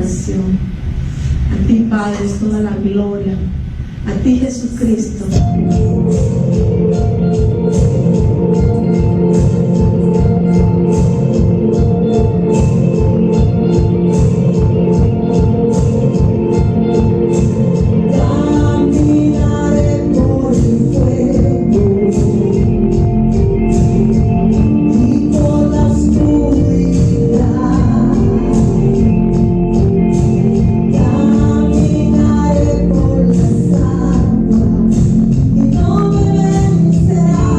adoración. A ti, Padre, es toda la gloria. A ti, Jesucristo. Caminaré por las aguas y no me vencerá.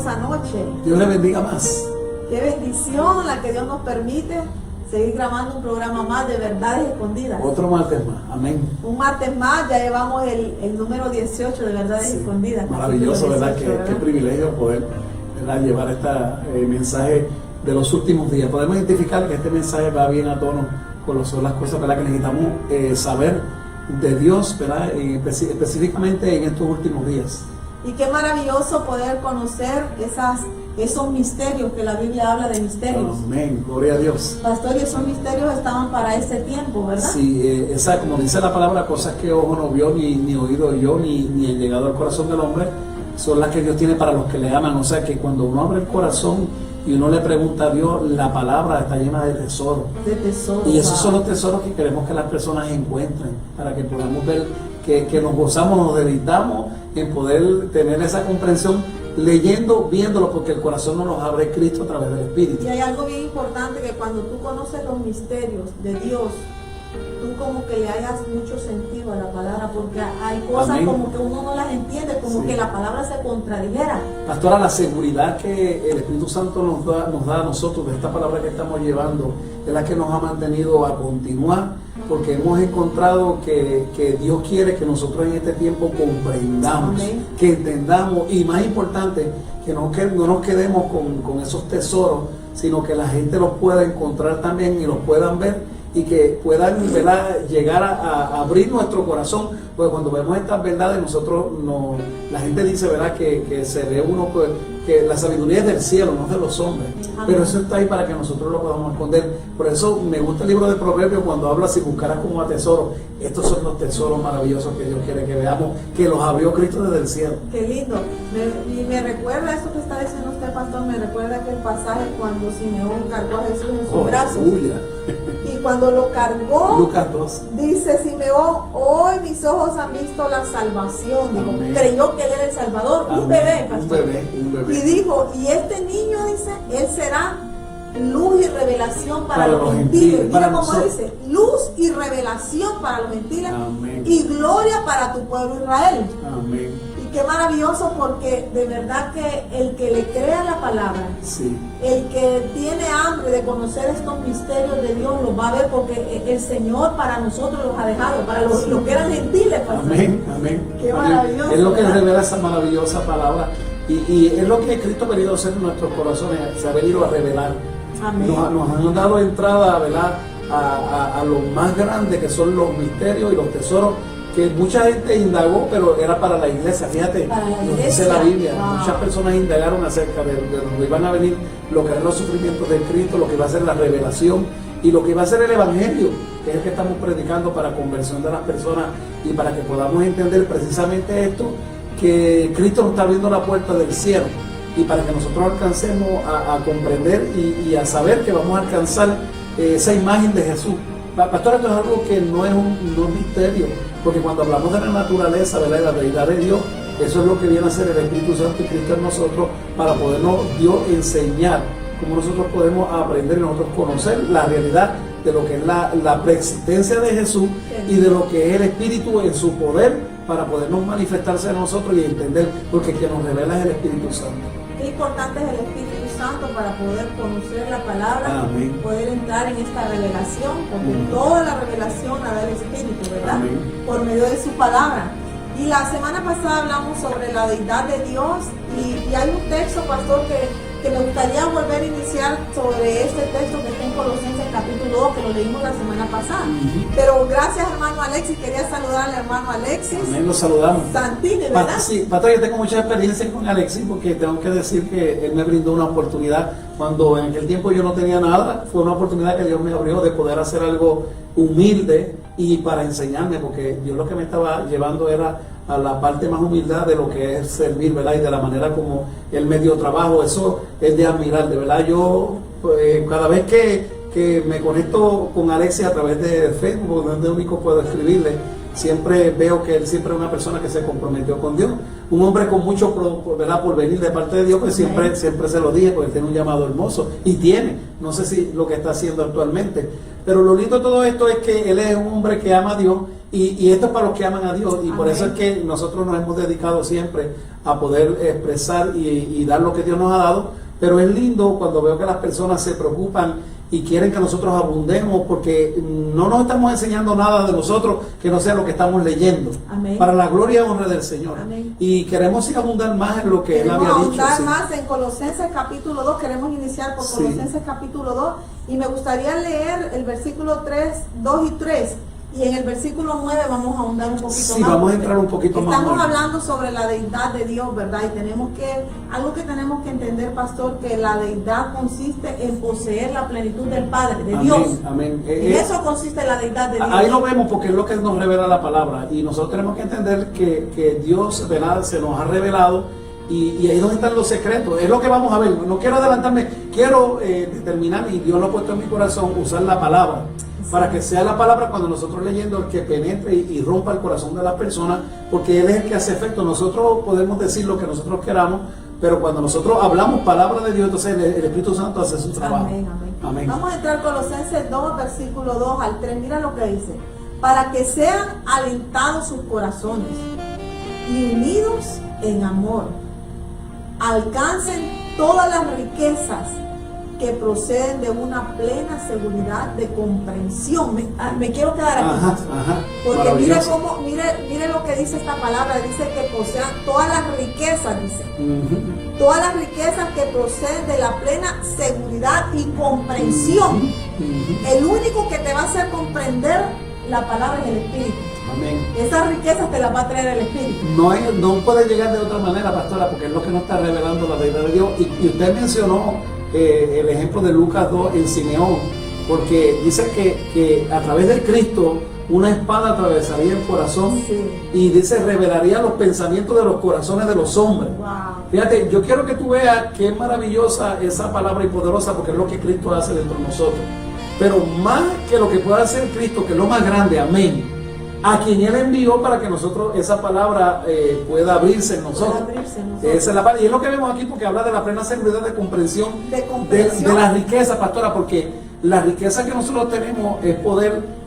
hermosa noche. Dios le bendiga más. Qué bendición la que Dios nos permite seguir grabando un programa más de Verdades Escondidas. Otro martes más. Amén. Un martes más, ya llevamos el número 18 de Verdades Escondidas. Maravilloso, ¿verdad? 18, ¿verdad? Qué privilegio poder, ¿verdad?, llevar este mensaje de los últimos días. Podemos identificar que este mensaje va bien a tono con las cosas, ¿verdad?, que necesitamos saber de Dios, ¿verdad?, específicamente en estos últimos días. Y qué maravilloso poder conocer esos misterios, que la Biblia habla de misterios. Amén, gloria a Dios. Pastor, y esos misterios estaban para ese tiempo, ¿verdad? Sí, como dice la palabra, cosas que ojo no vio, ni oído oyó, ni han llegado al corazón del hombre, son las que Dios tiene para los que le aman. O sea que cuando uno abre el corazón y uno le pregunta a Dios, la palabra está llena de tesoros. De tesoros. Y esos son los tesoros que queremos que las personas encuentren, para que podamos ver que nos gozamos, nos deleitamos en poder tener esa comprensión, leyendo, viéndolo, porque el corazón nos abre Cristo a través del Espíritu. Y hay algo bien importante, que cuando tú conoces los misterios de Dios, tú como que le hayas mucho sentido a la palabra, porque hay cosas Amén. Como que uno no las entiende, como Sí. que la palabra se contradijera. Pastora, la seguridad que el Espíritu Santo nos da a nosotros de esta palabra que estamos llevando es la que nos ha mantenido a continuar, porque hemos encontrado que Dios quiere que nosotros en este tiempo comprendamos, Amén. que entendamos, y más importante, que no nos quedemos con esos tesoros, sino que la gente los pueda encontrar también y los puedan ver, y que puedan, ¿verdad?, llegar a abrir nuestro corazón, porque cuando vemos estas verdades, la gente dice, ¿verdad?, que se ve uno, pues, que la sabiduría es del cielo, no es de los hombres. Amén. Pero eso está ahí para que nosotros lo podamos esconder. Por eso me gusta el libro de Proverbios cuando habla: si buscarás como a tesoro. Estos son los tesoros maravillosos que Dios quiere que veamos, que los abrió Cristo desde el cielo. Qué lindo. Y me recuerda eso que está diciendo usted, pastor, me recuerda aquel pasaje cuando Simeón cargó a Jesús en sus brazos. Aleluya. Y cuando lo cargó, Lucas 2. dice Simeón: hoy mis ojos han visto la salvación. Digo, Amén. creyó que él era el Salvador, un Amén. bebé, pastor. Un bebé. Y dijo, y este niño, dice, él será luz y revelación para los gentiles. Mira para cómo nosotros. dice, luz y revelación para los gentiles. Amén. Y gloria para tu pueblo Israel. Amén. Y qué maravilloso, porque de verdad que el que le crea la palabra, Sí. el que tiene hambre de conocer estos misterios de Dios, los va a ver, porque el Señor para nosotros los ha dejado, para los que eran gentiles, pastor. Amén, amén. Qué Amén. maravilloso, Es lo que ¿verdad? revela esa maravillosa palabra. Y es lo que Cristo ha venido a hacer en nuestros corazones, se ha venido a revelar. Amén. Nos han dado entrada, ¿verdad?, a lo más grande, que son los misterios y los tesoros, que mucha gente indagó, pero era para la iglesia. Fíjate, Para la nos dice iglesia. la Biblia. Wow. Muchas personas indagaron acerca de donde iban a venir, lo que eran los sufrimientos de Cristo, lo que iba a ser la revelación y lo que iba a ser el Evangelio, que es el que estamos predicando para conversión de las personas y para que podamos entender precisamente esto, que Cristo nos está abriendo la puerta del cielo, y para que nosotros alcancemos a comprender y a saber que vamos a alcanzar esa imagen de Jesús. Pastor, esto es algo que no es un misterio, porque cuando hablamos de la naturaleza, ¿verdad?, y la deidad de Dios, eso es lo que viene a ser el Espíritu Santo y Cristo en nosotros, para podernos Dios enseñar cómo nosotros podemos aprender y nosotros conocer la realidad de lo que es la preexistencia de Jesús y de lo que es el Espíritu en su poder, para podernos manifestarse a nosotros y entender, porque quien nos revela es el Espíritu Santo. Qué importante es el Espíritu Santo para poder conocer la palabra, Amén. poder entrar en esta revelación, porque Amén. toda la revelación la da el Espíritu, ¿verdad? Amén. Por medio de su palabra. Y la semana pasada hablamos sobre la deidad de Dios, y hay un texto, pastor, que me gustaría volver a iniciar sobre este texto que está en Colosenses capítulo 2, que lo leímos la semana pasada. Pero gracias, hermano Alexis, quería saludar al hermano Alexis Amén, los saludamos. Santini, ¿verdad? Sí, Pastor, yo tengo mucha experiencia con Alexis, porque tengo que decir que él me brindó una oportunidad cuando en aquel tiempo yo no tenía nada. Fue una oportunidad que Dios me abrió de poder hacer algo humilde y para enseñarme, porque Dios lo que me estaba llevando era a la parte más humildad de lo que es servir, ¿verdad? Y de la manera como él me dio trabajo. Eso es de admirar, de verdad. Yo, pues, cada vez que me conecto con Alexis a través de Facebook, donde único puedo escribirle, siempre veo que él siempre es una persona que se comprometió con Dios, un hombre con mucho, ¿verdad?, por venir de parte de Dios, pues siempre se lo dije, porque tiene un llamado hermoso, y tiene, no sé si lo que está haciendo actualmente, pero lo lindo de todo esto es que él es un hombre que ama a Dios Y esto es para los que aman a Dios, y por Amén. eso es que nosotros nos hemos dedicado siempre a poder expresar y dar lo que Dios nos ha dado. Pero es lindo cuando veo que las personas se preocupan y quieren que nosotros abundemos, porque no nos estamos enseñando nada de nosotros que no sea lo que estamos leyendo. Amén. Para la gloria y honra del Señor. Amén. Y queremos ir a abundar más en lo que Él Queremos había dicho. ahondar Sí. más en Colosenses capítulo 2, queremos iniciar por Sí. Colosenses capítulo 2, y me gustaría leer el versículo 3, 2 y 3, y en el versículo 9 vamos a ahondar un poquito Sí, más. vamos a porque entrar un poquito más. Estamos hoy. hablando sobre la deidad de Dios, ¿verdad? Y algo que tenemos que entender, pastor, que la deidad consiste en poseer la plenitud del Padre, de Amén, Dios. amén. En eso consiste la deidad de Dios. Ahí lo vemos porque es lo que nos revela la palabra, y nosotros tenemos que entender que Dios, ¿verdad?, se nos ha revelado, y ahí donde están los secretos. Es lo que vamos a ver. No quiero adelantarme, quiero determinar, y Dios lo ha puesto en mi corazón, usar la palabra, para que sea la palabra cuando nosotros leyendo el que penetre y rompa el corazón de la persona, porque Él es el que hace efecto.Nosotros podemos decir lo que nosotros queramos, pero cuando nosotros hablamos palabra de Dios, entonces el Espíritu Santo hace su trabajo. Amén, amén. Amén. Vamos a entrar a Colosenses 2, versículo 2 al 3. Mira lo que dice. Para que sean alentados sus corazones y unidos en amor, alcancen todas las riquezas que proceden de una plena seguridad de comprensión. Me quiero quedar aquí. Ajá, ajá. Porque mire Maravilloso. mire lo que dice esta palabra. Dice que posean todas las riquezas, dice. Ujú. Todas las riquezas que proceden de la plena seguridad y comprensión. Ujú. El único que te va a hacer comprender la palabra es el Espíritu. Amén. Esas riquezas te las va a traer el Espíritu. No puede llegar de otra manera, pastora, porque es lo que nos está revelando la deidad de Dios. Y usted mencionó el ejemplo de Lucas 2 en Simeón, porque dice que a través del Cristo una espada atravesaría el corazón, Sí. y dice revelaría los pensamientos de los corazones de los hombres. Wow. Fíjate, yo quiero que tú veas qué maravillosa esa palabra y poderosa, porque es lo que Cristo hace dentro de nosotros. Pero más que lo que pueda hacer Cristo, que es lo más grande, amén, a quien Él envió para que nosotros esa palabra pueda abrirse en nosotros. Puede abrirse en nosotros. Esa es la palabra. Y es lo que vemos aquí, porque habla de la plena seguridad de comprensión, De comprensión. de la riqueza, pastora, porque la riqueza que nosotros tenemos es poder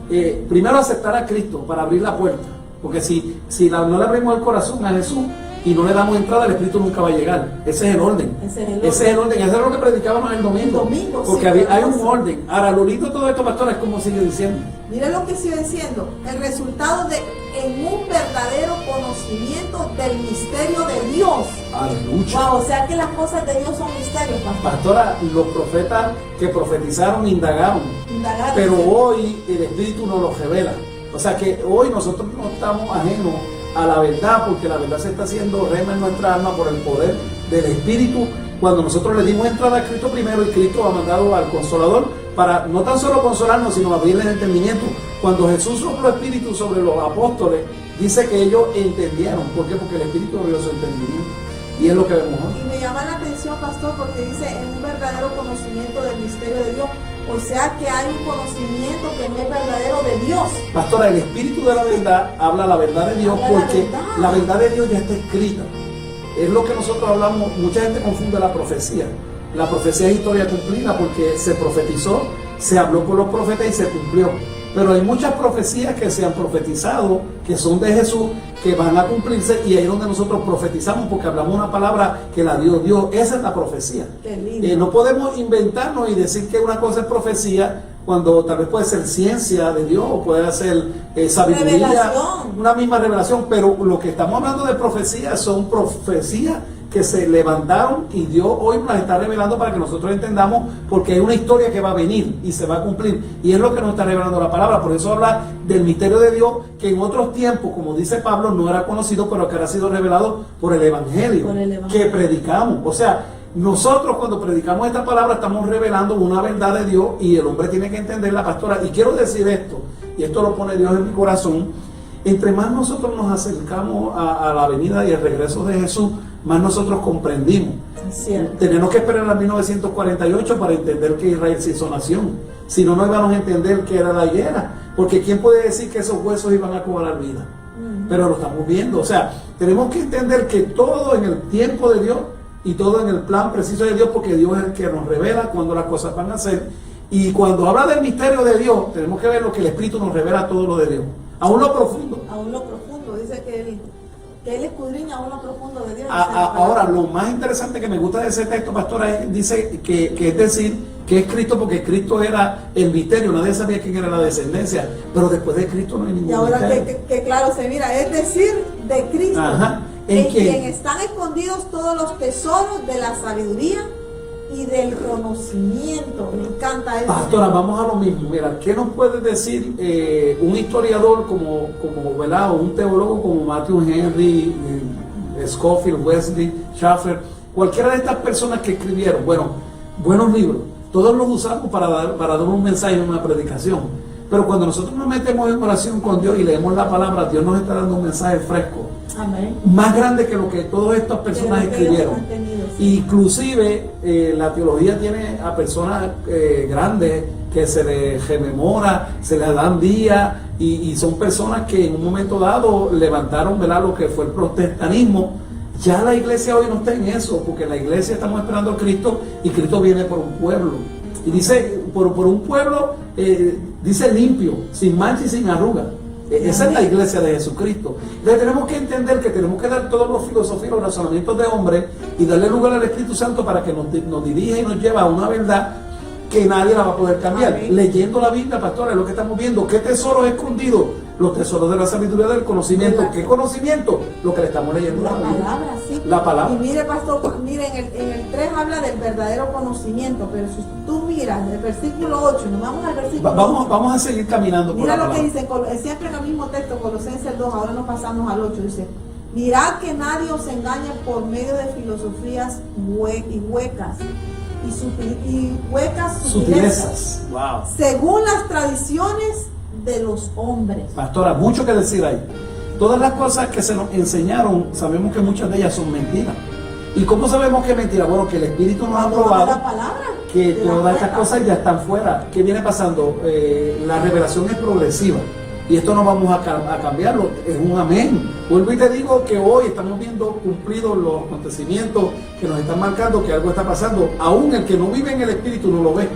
primero aceptar a Cristo para abrir la puerta. Porque si no le abrimos el corazón a Jesús y no le damos entrada, el Espíritu nunca va a llegar. Ese es el orden. Ese es el Ese es el orden. Eso es lo que predicábamos el domingo. El domingo, porque sí, hay un sí. orden. Ahora, lo lindo de todo esto, pastora, es como sigue diciendo. Mire lo que sigue diciendo. El resultado de en un verdadero conocimiento del misterio de Dios. Aleluya. Wow, o sea que las cosas de Dios son misterios, pastor. Pastora, los profetas que profetizaron indagaron, Indagar. pero hoy el Espíritu nos lo revela. O sea que hoy nosotros no estamos ajenos a la verdad, porque la verdad se está haciendo rema en nuestra alma por el poder del Espíritu. Cuando nosotros le dimos entrada a Cristo primero, y Cristo ha mandado al Consolador para no tan solo consolarnos, sino abrirle el entendimiento. Cuando Jesús sopló Espíritu sobre los apóstoles, dice que ellos entendieron. ¿Por qué? Porque el Espíritu abrió su entendimiento. Y es lo que vemos hoy. Y me llama la atención, pastor, porque dice en un verdadero conocimiento del misterio de Dios. O sea que hay un conocimiento que no es verdadero de Dios. Pastora, el Espíritu de la verdad habla la verdad de Dios, Habla la porque verdad. la verdad de Dios ya está escrita. Es lo que nosotros hablamos. Mucha gente confunde la profecía. La profecía es historia cumplida porque se profetizó, se habló por los profetas y se cumplió. Pero hay muchas profecías que se han profetizado, que son de Jesús, que van a cumplirse, y ahí es donde nosotros profetizamos, porque hablamos una palabra que la dio Dios. Esa es la profecía. Qué lindo. No podemos inventarnos y decir que una cosa es profecía cuando tal vez puede ser ciencia de Dios o puede ser sabiduría, Revelación. una misma revelación, pero lo que estamos hablando de profecía son profecías que se levantaron y Dios hoy nos las está revelando para que nosotros entendamos, porque hay una historia que va a venir y se va a cumplir, y es lo que nos está revelando la palabra. Por eso habla del misterio de Dios, que en otros tiempos, como dice Pablo, no era conocido, pero que ahora ha sido revelado por el Evangelio, que predicamos. O sea, nosotros cuando predicamos esta palabra estamos revelando una verdad de Dios, y el hombre tiene que entender la pastora. Y quiero decir esto, y esto lo pone Dios en mi corazón: entre más nosotros nos acercamos a la venida y el regreso de Jesús, más nosotros comprendimos. Tenemos que esperar a 1948 para entender que Israel se hizo nación. Si no, no íbamos a entender que era la higuera, porque ¿quién puede decir que esos huesos iban a cobrar vida? Pero lo estamos viendo. O sea, tenemos que entender que todo en el tiempo de Dios y todo en el plan preciso de Dios, porque Dios es el que nos revela cuando las cosas van a ser. Y cuando habla del misterio de Dios, tenemos que ver lo que el Espíritu nos revela, todo lo de Dios. aún lo profundo. Aún lo profundo, dice que él escudriña aún lo profundo de Dios. Ahora, lo más interesante que me gusta de ese texto, pastora, dice que es decir, que es Cristo, porque Cristo era el misterio, nadie sabía quién era la descendencia, pero después de Cristo no hay ningún y ahora misterio. que claro se mira, es decir, de Cristo, Ajá. en quien están escondidos todos los tesoros de la sabiduría y del conocimiento. Me encanta eso. Pastora, vamos a lo mismo. Mira, ¿qué nos puede decir un historiador como ¿verdad? O un teólogo como Matthew Henry, Scofield, Wesley, Schaffer, cualquiera de estas personas que escribieron, bueno, buenos libros, todos los usamos para dar un mensaje en una predicación, pero cuando nosotros nos metemos en oración con Dios y leemos la palabra, Dios nos está dando un mensaje fresco. Amén. Más grande que lo que todas estas personas escribieron. Sí. Inclusive la teología tiene a personas grandes que se les rememora, se les dan días y son personas que en un momento dado levantaron, ¿verdad?, lo que fue el protestantismo. Ya la iglesia hoy no está en eso, porque la iglesia estamos esperando a Cristo y Cristo viene por un pueblo. Y dice, por un pueblo, dice limpio, sin mancha y sin arruga. Esa es la iglesia de Jesucristo. Entonces tenemos que entender que tenemos que dar todos los filosofías, los razonamientos de hombre y darle lugar al Espíritu Santo para que nos dirija y nos lleve a una verdad que nadie la va a poder cambiar. Amén. Leyendo la Biblia, pastora, es lo que estamos viendo. ¿Qué tesoros escondidos? Los tesoros de la sabiduría, del conocimiento. ¿Qué conocimiento? Lo que le estamos leyendo. La palabra, sí. La palabra. Y mire, pastor, mire, en el 3 habla del verdadero conocimiento, pero si tú miras el versículo 8, nos vamos al versículo 8. Vamos a seguir caminando por mira la lo palabra. que dice, siempre en el mismo texto, Colosenses 2, ahora nos pasamos al 8, dice: mirad que nadie os engañe por medio de filosofías huecas y huecas sutilezas. Wow. Según las tradiciones de los hombres. Pastora, mucho que decir ahí. Todas las cosas que se nos enseñaron, sabemos que muchas de ellas son mentiras. ¿Y cómo sabemos que es mentira? Bueno, que el Espíritu nos ha probado que todas estas cosas ya están fuera. ¿Qué viene pasando? La revelación es progresiva. Y esto no vamos a cambiarlo, es un amén. Vuelvo y te digo que hoy estamos viendo cumplidos los acontecimientos que nos están marcando, que algo está pasando. Aún el que no vive en el Espíritu no lo ve.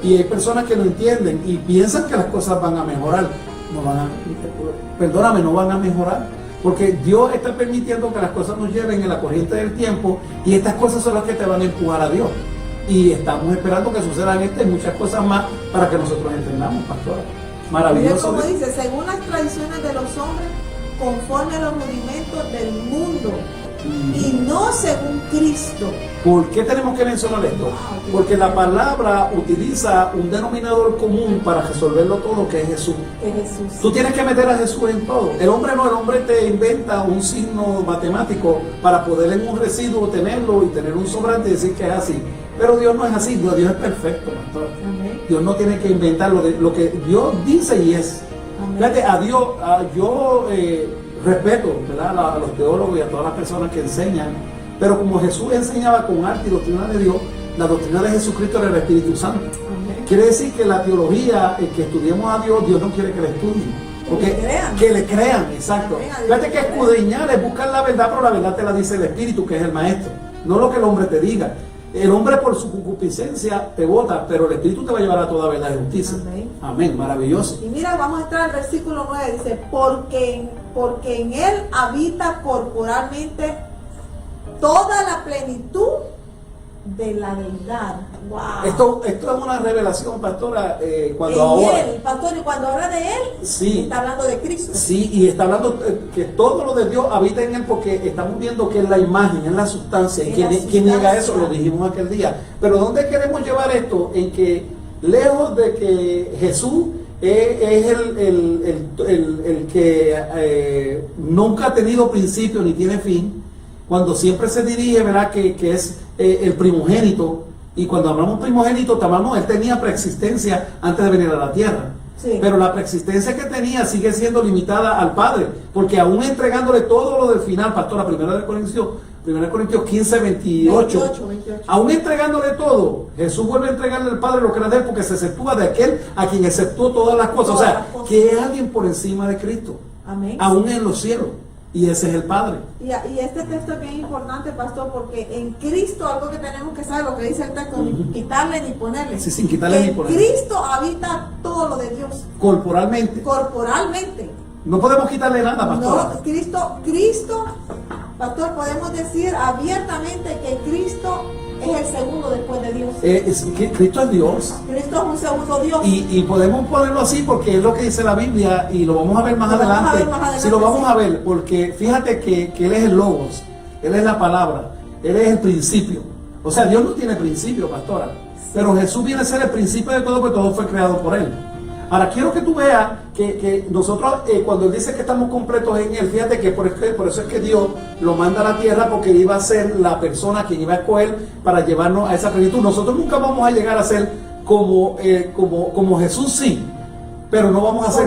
Y hay personas que no entienden y piensan que las cosas van a mejorar. No van a mejorar. Porque Dios está permitiendo que las cosas nos lleven en la corriente del tiempo y estas cosas son las que te van a empujar a Dios. Y estamos esperando que sucedan estas y muchas cosas más para que nosotros entendamos, pastora. Maravilloso. Como dice, según las tradiciones de los hombres, conforme a los rudimentos del mundo, y no según Cristo. ¿Por qué tenemos que mencionar esto? Porque la palabra utiliza un denominador común para resolverlo todo, que es Jesús. Tú tienes que meter a Jesús en todo. El hombre te inventa un signo matemático para poder en un residuo tenerlo y tener un sobrante y decir que es así. Pero Dios no es así, Dios es perfecto, pastor. Amén. Dios no tiene que inventar lo que Dios dice y es. Amén. Fíjate, a Dios, yo respeto, ¿verdad?, a los teólogos y a todas las personas que enseñan, pero como Jesús enseñaba con arte y doctrina de Dios, la doctrina de Jesucristo era el Espíritu Santo. Amén. Quiere decir que la teología, que estudiemos a Dios, Dios no quiere que la estudien. Porque que le crean, exacto. Fíjate que escudriñar es buscar la verdad, pero la verdad te la dice el Espíritu, que es el Maestro, no lo que el hombre te diga. El hombre por su concupiscencia te bota, pero el Espíritu te va a llevar a toda verdad y justicia. Amén. Amén, maravilloso. Y mira, vamos a entrar al versículo 9, dice: porque en él habita corporalmente toda la plenitud de la deidad. Wow. Esto es una revelación, pastora. Cuando habla de él, sí, está hablando de Cristo. Sí, y está hablando que todo lo de Dios habita en él, porque estamos viendo que es la imagen, es la sustancia. Y quien niega eso, lo dijimos aquel día. Pero ¿dónde queremos llevar esto? En que lejos de que Jesús es el que nunca ha tenido principio ni tiene fin, cuando siempre se dirige, ¿verdad?, que es el primogénito. Y cuando hablamos primogénito, él tenía preexistencia antes de venir a la tierra. Sí. Pero la preexistencia que tenía sigue siendo limitada al Padre, porque aún entregándole todo lo del final, pastora, 1 Corintios 15, 28, aún entregándole todo, Jesús vuelve a entregarle al Padre lo que era de él, porque se exceptúa de aquel a quien exceptuó todas las cosas. O sea, que es alguien por encima de Cristo. Amén. Aún en los cielos. Y ese es el Padre. Y este texto es bien importante, pastor, porque en Cristo, algo que tenemos que saber, lo que dice el texto, ni quitarle ni ponerle. Sí, sin quitarle ni ponerle. En Cristo habita todo lo de Dios. Corporalmente. No podemos quitarle nada, pastora. No, Cristo, pastor, podemos decir abiertamente que Cristo es el segundo después de Dios. Cristo es Dios. Cristo es un segundo Dios. Y podemos ponerlo así porque es lo que dice la Biblia y lo vamos a ver más adelante. Si lo vamos a ver, porque fíjate que Él es el Logos, Él es la palabra, Él es el principio. O sea, Dios no tiene principio, pastora. Pero Jesús viene a ser el principio de todo, porque todo fue creado por Él. Ahora, quiero que tú veas que nosotros, cuando Él dice que estamos completos en Él, fíjate que por eso es que Dios lo manda a la tierra, porque iba a ser la persona que iba a escoger para llevarnos a esa plenitud. Nosotros nunca vamos a llegar a ser como Jesús, sí, pero no vamos a ser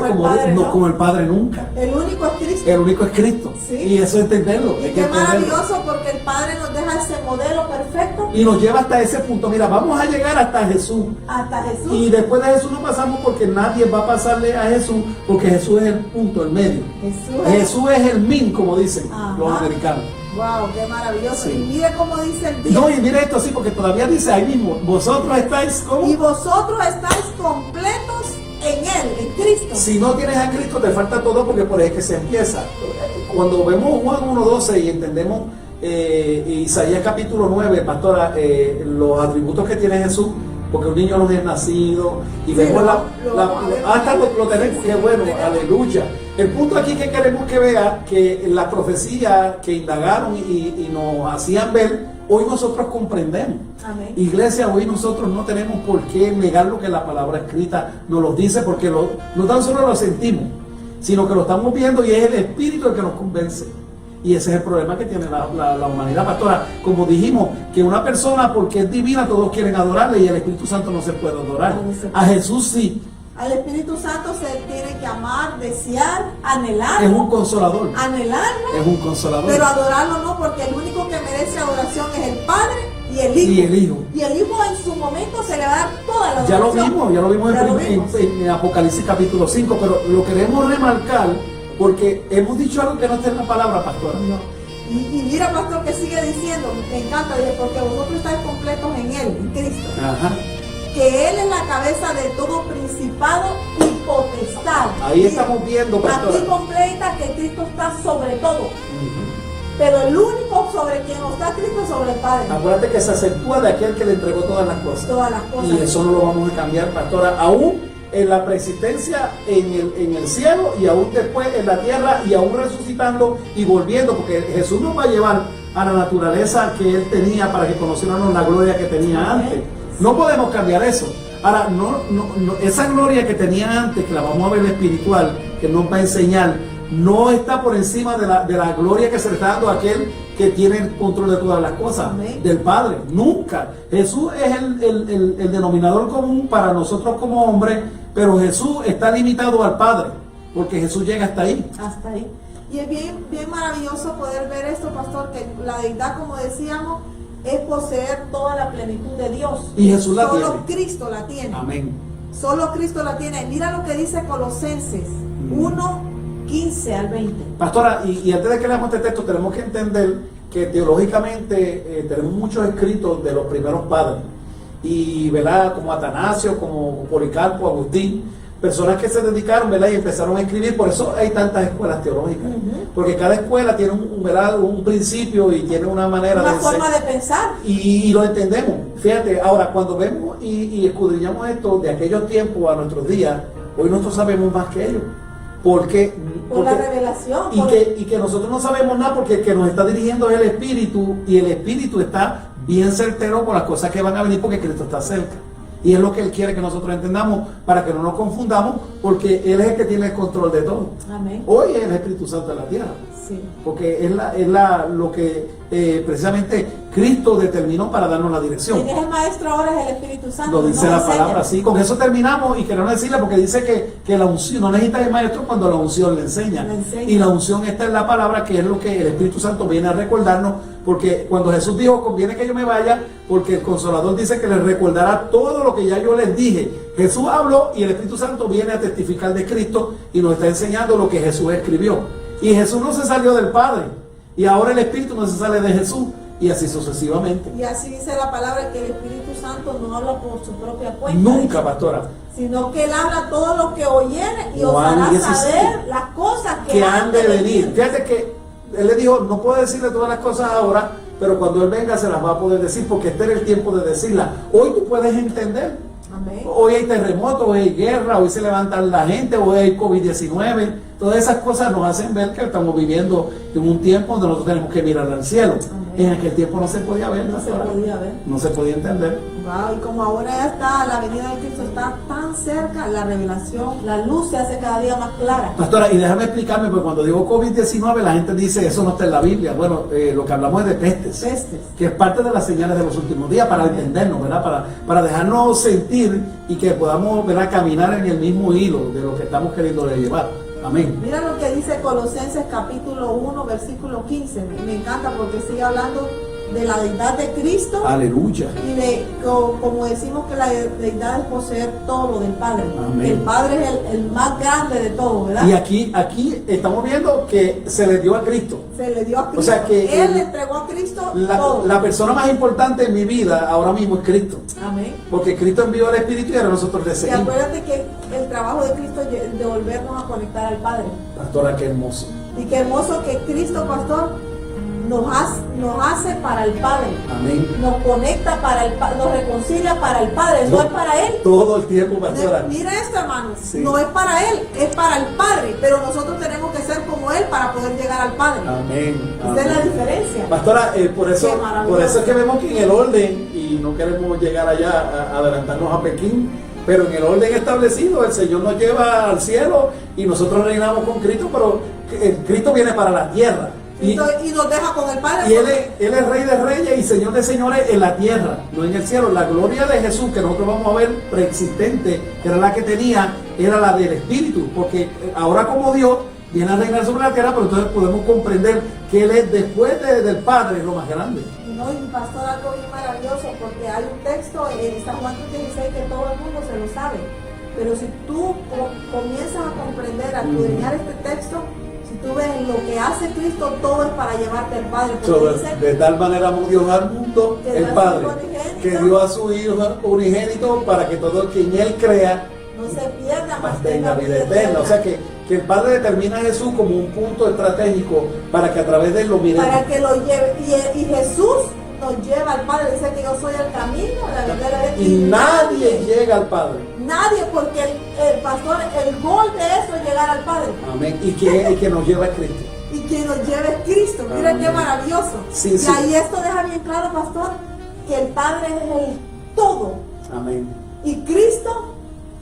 como el Padre nunca. El único es Cristo. El único es Cristo. Sí. Y eso es entenderlo. Y qué maravilloso, porque el Padre nos deja ese modelo perfecto. Y nos lleva hasta ese punto. Mira, vamos a llegar hasta Jesús. Hasta Jesús. Y después de Jesús no pasamos, porque nadie va a pasarle a Jesús, porque Jesús es el punto, el medio. Jesús es el min, como dicen los americanos. Wow, qué maravilloso. Sí. Y mire cómo dice el día. No, y mire esto sí, porque todavía dice ahí mismo, vosotros estáis como. Y vosotros estáis completos en Él, en Cristo. Si no tienes a Cristo, te falta todo, porque por ahí es que se empieza. Cuando vemos Juan 1:12 y entendemos Isaías capítulo 9, pastora, los atributos que tiene Jesús, porque un niño nos es nacido, y sí, vemos hasta lo tenemos, qué bueno, aleluya. El punto aquí que queremos que vea, que la profecía que indagaron y nos hacían ver, hoy nosotros comprendemos. Amén. Iglesia, hoy nosotros no tenemos por qué negar lo que la palabra escrita nos lo dice, porque no tan solo lo sentimos, sino que lo estamos viendo, y es el Espíritu el que nos convence. Y ese es el problema que tiene la humanidad, pastora. Como dijimos, que una persona, porque es divina, todos quieren adorarle, y el Espíritu Santo no se puede adorar. A Jesús sí. Al Espíritu Santo se tiene que amar, desear, anhelar. Es un consolador. Anhelarlo. Es un consolador. Pero adorarlo no, porque el único que merece adoración es el Padre y el Hijo. Y el Hijo. Y el Hijo en su momento se le va a dar toda la adoración. Ya lo vimos en Apocalipsis capítulo 5, pero lo queremos remarcar porque hemos dicho algo que no está en la palabra, pastora. No. Y mira, pastor, que sigue diciendo, me encanta, porque vosotros estáis completos en Él, en Cristo. Ajá. Que Él es la cabeza de todo principado y potestad. Ahí estamos viendo, pastora. Aquí completa que Cristo está sobre todo. Pero el único sobre quien no está Cristo es sobre el Padre. Acuérdate que se acentúa de aquel que le entregó todas las cosas. Todas las cosas. Y eso no lo vamos a cambiar, pastora. Aún en la preexistencia en el cielo, y aún después en la tierra, y aún resucitando y volviendo, porque Jesús nos va a llevar a la naturaleza que Él tenía para que conociéramos la gloria que tenía antes. No podemos cambiar eso. Ahora, esa gloria que tenía antes, que la vamos a ver espiritual, que nos va a enseñar, no está por encima de la gloria que se le está dando a aquel que tiene el control de todas las cosas. Amén. Del Padre. Nunca. Jesús es el denominador común para nosotros como hombres, pero Jesús está limitado al Padre, porque Jesús llega hasta ahí. Hasta ahí. Y es bien, bien maravilloso poder ver esto, pastor, que la deidad, como decíamos, es poseer toda la plenitud de Dios. Y Jesús la tiene. Solo Cristo la tiene. Amén. Solo Cristo la tiene. Mira lo que dice Colosenses 1:15 al 20. Pastora, y antes de que leamos este texto, tenemos que entender que teológicamente tenemos muchos escritos de los primeros padres. Y, ¿verdad? Como Atanasio, como Policarpo, Agustín, personas que se dedicaron, ¿verdad? Y empezaron a escribir. Por eso hay tantas escuelas teológicas, porque cada escuela tiene un principio y tiene una manera una forma de pensar, y lo entendemos. Fíjate, ahora cuando vemos y escudriñamos esto de aquellos tiempos a nuestros días, hoy nosotros sabemos más que ellos, porque la revelación, y que nosotros no sabemos nada, porque el que nos está dirigiendo es el Espíritu, y el Espíritu está bien certero por las cosas que van a venir, porque Cristo está cerca. Y es lo que Él quiere que nosotros entendamos, para que no nos confundamos, porque Él es el que tiene el control de todo. Amén. Hoy es el Espíritu Santo de la tierra. Sí. Porque es lo que precisamente Cristo determinó para darnos la dirección. Quien es el maestro ahora es el Espíritu Santo. Lo dice la palabra, sí. Con eso terminamos, y queremos decirle, porque dice que la unción, no necesita el maestro cuando la unción le enseña. Y la unción está en la palabra, que es lo que el Espíritu Santo viene a recordarnos, porque cuando Jesús dijo, conviene que yo me vaya, porque el Consolador dice que les recordará todo lo que ya yo les dije. Jesús habló, y el Espíritu Santo viene a testificar de Cristo, y nos está enseñando lo que Jesús escribió. Y Jesús no se salió del Padre, y ahora el Espíritu no se sale de Jesús, y así sucesivamente. Y así dice la palabra, que el Espíritu Santo no habla por su propia cuenta. Nunca, pastora. Sino que Él habla todo lo que oyere, y os hará saber las cosas cosas que han de venir. Fíjate que él le dijo, no puedo decirle todas las cosas ahora, pero cuando él venga se las va a poder decir, porque este era el tiempo de decirlas. Hoy tú puedes entender. Amén. Hoy hay terremotos, hoy hay guerra, hoy se levantan la gente, hoy hay COVID-19. Todas esas cosas nos hacen ver que estamos viviendo en un tiempo donde nosotros tenemos que mirar al cielo. Amén. En aquel tiempo no se podía ver, No se podía ver. no se podía entender. Wow, y como ahora ya está, la venida de Cristo está tan cerca, la revelación, la luz se hace cada día más clara. Pastora, y déjame explicarme, porque cuando digo COVID-19 la gente dice, eso no está en la Biblia. Bueno, lo que hablamos es de pestes, Pestes. que es parte de las señales de los últimos días, para entendernos, ¿verdad? Para dejarnos sentir y que podamos, ¿verdad?, caminar en el mismo hilo de lo que estamos queriendo llevar. Amén. Mira lo que dice Colosenses capítulo 1, versículo 15. Me encanta porque sigue hablando de la deidad de Cristo. Aleluya. Y de, como decimos que la deidad es poseer todo lo del Padre. Amén. El Padre es el más grande de todo, ¿verdad? Y aquí estamos viendo que se le dio a Cristo. Se le dio a Cristo. O sea que Él le entregó a Cristo todo. La persona más importante en mi vida ahora mismo es Cristo. Amén. Porque Cristo envió al Espíritu y ahora nosotros le Y seguimos. acuérdate que el trabajo de Cristo es de volvernos a conectar al Padre. Pastora, qué hermoso. Y qué hermoso que Cristo, pastor, nos hace para el Padre. Amén. Nos conecta para el Padre, nos reconcilia para el Padre, no es para Él. Todo el tiempo, pastora. Mira esto, hermanos, Sí. no es para Él, es para el Padre, pero nosotros tenemos que ser como Él para poder llegar al Padre. Amén. Esa es la diferencia. Pastora, por Qué eso maravilloso. es que vemos que en el orden, y no queremos llegar allá a adelantarnos a Pekín, pero en el orden establecido el Señor nos lleva al cielo y nosotros reinamos con Cristo, pero Cristo viene para la tierra. Y nos deja con el Padre. Y él es Rey de Reyes y Señor de Señores en la tierra, no en el cielo. La gloria de Jesús que nosotros vamos a ver preexistente, que era la que tenía, era la del Espíritu, porque ahora como Dios viene a reinar sobre la tierra, pero entonces podemos comprender que Él es después del Padre lo más grande. No, y pastor, algo bien maravilloso, porque hay un texto en San Juan 16 que todo el mundo se lo sabe. Pero si tú comienzas a comprender, a escudriñar este texto, si tú ves lo que hace Cristo, todo es para llevarte al Padre. Porque dice, De tal manera amó Dios al mundo, que el dio a su Padre, unigénito, que dio a su Hijo unigénito para que todo quien Él crea no se pierda, más tenga vida eterna. O sea que el Padre determina a Jesús como un punto estratégico para que a través de él lo miremos. para que lo lleve. Y Jesús nos lleva al Padre. Dice que yo soy el camino, la verdad y la vida. Y nadie llega al Padre. Nadie, porque el pastor, el gol de eso es llegar al Padre. Amén. Y que nos lleva a Cristo. Y quien nos lleve es Cristo. Mira Amén. qué maravilloso. Sí, y sí. ahí esto deja bien claro, pastor, que el Padre es el todo. Amén. Y Cristo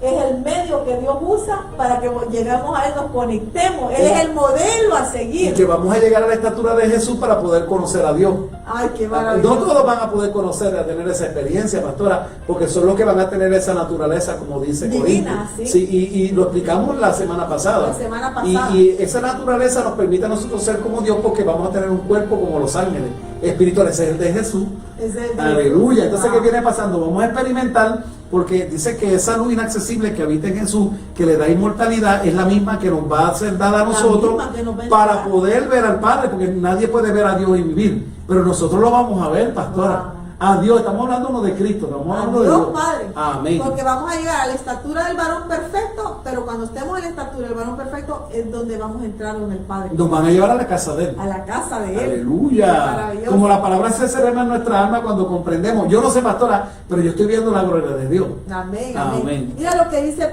es el medio que Dios usa para que lleguemos a Él, nos conectemos. Él es el modelo a Y seguir. que vamos a llegar a la estatura de Jesús para poder conocer a Dios. Ay, qué No maravilloso. todos van a poder conocer, a tener esa experiencia, pastora, porque son los que van a tener esa naturaleza, como dice Divina, Corinto. sí. Y lo explicamos la semana pasada. La semana pasada. Y esa naturaleza nos permite a nosotros ser como Dios, porque vamos a tener un cuerpo como los ángeles espirituales, es el de Jesús. Es el de Aleluya. Entonces, Ah. ¿qué viene pasando? Vamos a experimentar, porque dice que esa luz inaccesible que habita en Jesús, que le da inmortalidad, es la misma que nos va a ser dada a nosotros misma que nos va a para entregar. poder ver al Padre, porque nadie puede ver a Dios y vivir, pero nosotros lo vamos a ver, pastora. Wow. A Dios, estamos hablando de Cristo, estamos A hablando de Dios Dios. Padre. Amén. Porque vamos a llegar a la estatura del varón perfecto, pero cuando estemos en la estatura del varón perfecto es donde vamos a entrar con el Padre. Nos van a llevar a la casa de Él. A la casa de Él. Qué Aleluya. maravilloso. Como la palabra se serena en nuestra alma cuando comprendemos. Yo no sé, pastora, pero yo estoy viendo la gloria de Dios. Amén, Amén. amén. Mira lo que dice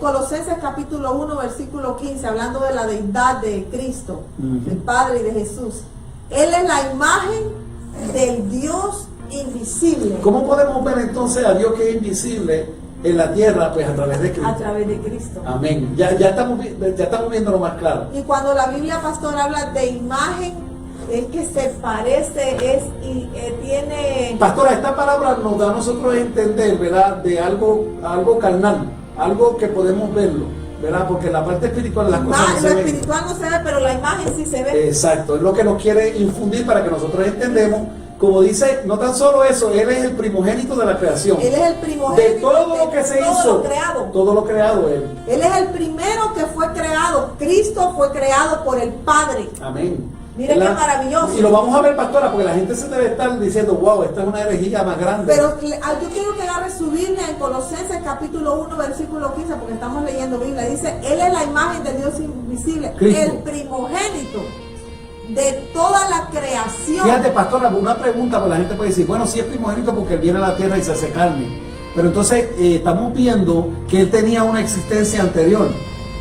Colosenses capítulo 1, versículo 15, hablando de la deidad de Cristo, Ujú. del Padre y de Jesús. Él es la imagen del Dios invisible ¿Cómo podemos ver entonces a Dios que es invisible en la tierra? Pues a través de a Cristo. través de Cristo. Amén. Ya estamos viendo lo más claro. Y cuando la Biblia, pastor, habla de imagen, es que se parece, tiene... Pastora, esta palabra nos da a nosotros a entender, ¿verdad? De algo carnal, algo que podemos verlo, ¿verdad? Porque en la parte espiritual las cosas no Lo se ven. espiritual no se ve, pero la imagen sí se ve. Exacto, es lo que nos quiere infundir para que nosotros entendemos. Como dice, no tan solo eso, Él es el primogénito de la creación. Él es el primogénito De todo lo que se todo hizo, lo creado. todo lo creado Él. Él es el primero que fue creado. Cristo fue creado por el Padre. Amén. Mire qué maravilloso. Y lo vamos a ver, pastora, porque la gente se debe estar diciendo, wow, esta es una herejía más grande. Pero yo quiero que agarre su Biblia en Colosenses capítulo 1, versículo 15, porque estamos leyendo Biblia. Dice, Él es la imagen de Dios invisible, Cristo, el primogénito de toda la creación. Fíjate, pastora, una pregunta, porque la gente puede decir, bueno, sí es primogénito porque Él viene a la tierra y se hace carne. Pero entonces estamos viendo que Él tenía una existencia anterior.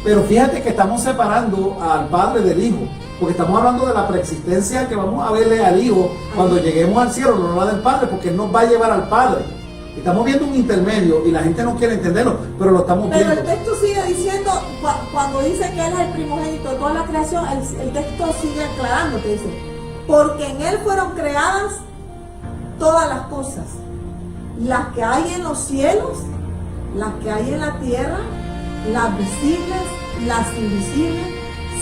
Pero fíjate que estamos separando al Padre del Hijo, porque estamos hablando de la preexistencia que vamos a verle al Hijo cuando lleguemos al cielo, no la del Padre, porque Él nos va a llevar al Padre. Estamos viendo un intermedio y la gente no quiere entenderlo, pero lo estamos viendo. Pero el texto sigue diciendo, cuando dice que Él es el primogénito de toda la creación, el texto sigue aclarando, te dice, porque en Él fueron creadas todas las cosas, las que hay en los cielos, las que hay en la tierra, las visibles, las invisibles,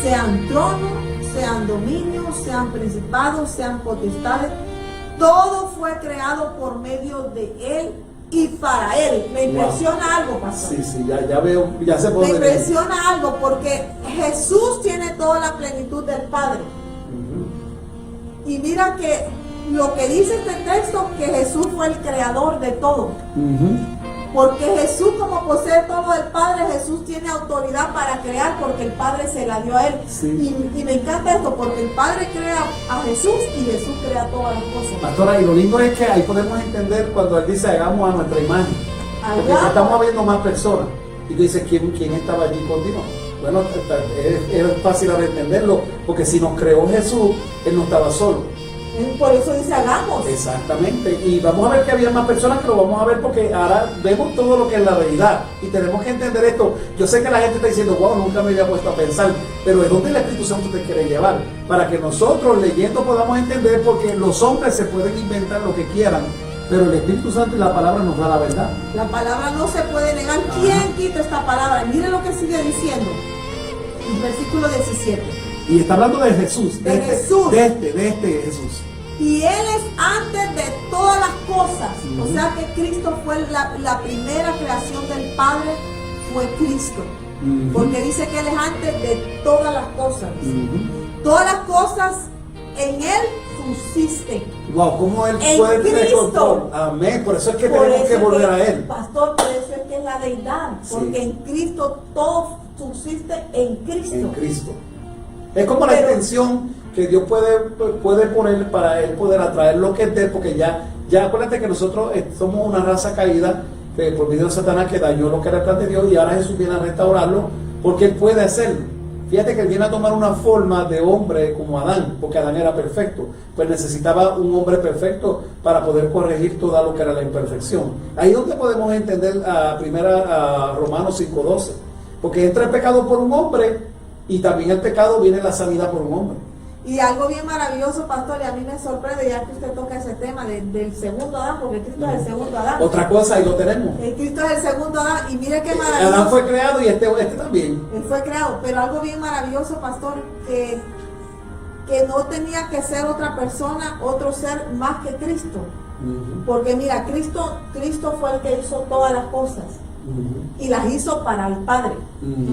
sean tronos, sean dominios, sean principados, sean potestades, todo fue creado por medio de Él y para Él. Me impresiona algo, pastor. Sí, ya veo, ya se puede Me ver. impresiona algo porque Jesús tiene toda la plenitud del Padre. Y mira que lo que dice este texto, que Jesús fue el creador de todo. Porque Jesús, como posee todo el Padre, Jesús tiene autoridad para crear porque el Padre se la dio a Él. Sí. Y me encanta esto porque el Padre crea a Jesús y Jesús crea todas las cosas. Pastora, y lo lindo es que ahí podemos entender cuando Él dice hagamos a nuestra imagen. Porque ya estamos viendo más personas. Y tú dices, ¿quién estaba allí contigo? Bueno, es fácil de entenderlo, porque si nos creó Jesús, Él no estaba solo. Por eso dice hagamos. Exactamente, y vamos a ver que había más personas que lo vamos a ver porque ahora vemos todo lo que es la deidad y tenemos que entender esto. Yo sé que la gente está diciendo, wow, nunca me había puesto a pensar, pero ¿es donde el Espíritu Santo te quiere llevar? Para que nosotros leyendo podamos entender, porque los hombres se pueden inventar lo que quieran, pero el Espíritu Santo y la palabra nos da la verdad. La palabra no se puede negar. ¿Quién quita esta palabra? Mire lo que sigue diciendo. El versículo 17. Y está hablando de Jesús. De Jesús. De este Jesús. Y Él es antes de todas las cosas. O sea que Cristo fue la primera creación del Padre, fue Cristo. Porque dice que Él es antes de todas las cosas. Todas las cosas en Él subsisten. Wow, ¿cómo Él en puede tener Cristo. control? Amén. Por eso es que tenemos que volver a Él. Pastor, por eso es que es la deidad. Porque en Cristo todo subsiste en Cristo. En Cristo. Es como la intención que Dios puede poner para Él poder atraer lo que es de Él, porque ya acuérdate que nosotros somos una raza caída por medio de Satanás que dañó lo que era el plan de Dios, y ahora Jesús viene a restaurarlo porque Él puede hacerlo. Fíjate que Él viene a tomar una forma de hombre como Adán, porque Adán era perfecto, pues necesitaba un hombre perfecto para poder corregir todo lo que era la imperfección. Ahí es donde podemos entender a Romanos 5:12, porque entra el pecado por un hombre, y también el pecado viene la sanidad por un hombre. Y algo bien maravilloso, pastor, y a mí me sorprende ya que usted toca ese tema del segundo Adán, porque Cristo es el segundo Adán. Otra cosa, y lo tenemos. Cristo es el segundo Adán, y mire qué maravilloso. Adán fue creado y este también. Él fue creado, pero algo bien maravilloso, pastor, que no tenía que ser otra persona, otro ser más que Cristo. Porque mira, Cristo fue el que hizo todas las cosas. Y las hizo para el Padre,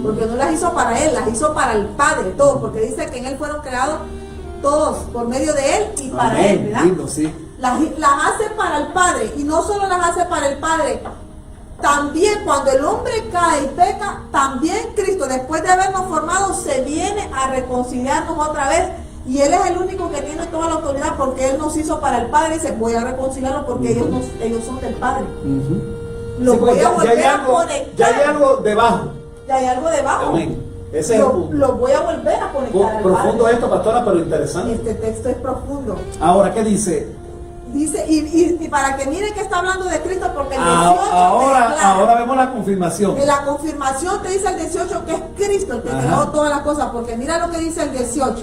porque no las hizo para Él, las hizo para el Padre, todo, porque dice que en Él fueron creados todos por medio de Él y para Amén. Él, ¿verdad? Lindo, sí. Las hace para el Padre, y no solo las hace para el Padre, también cuando el hombre cae y peca, también Cristo, después de habernos formado, se viene a reconciliarnos otra vez. Y Él es el único que tiene toda la autoridad, porque Él nos hizo para el Padre y dice, voy a reconciliarlos porque ellos son del Padre. Lo voy a volver a conectar. Ya hay algo debajo. Ya hay algo debajo. Amén. Ese es el punto. Lo voy a volver a conectar. Profundo esto, pastora, pero interesante. Este texto es profundo. Ahora, ¿qué dice? Dice, y para que miren que está hablando de Cristo, porque el 18 ahora vemos la confirmación. En la confirmación te dice el 18 que es Cristo el que creó todas las cosas, porque mira lo que dice el 18.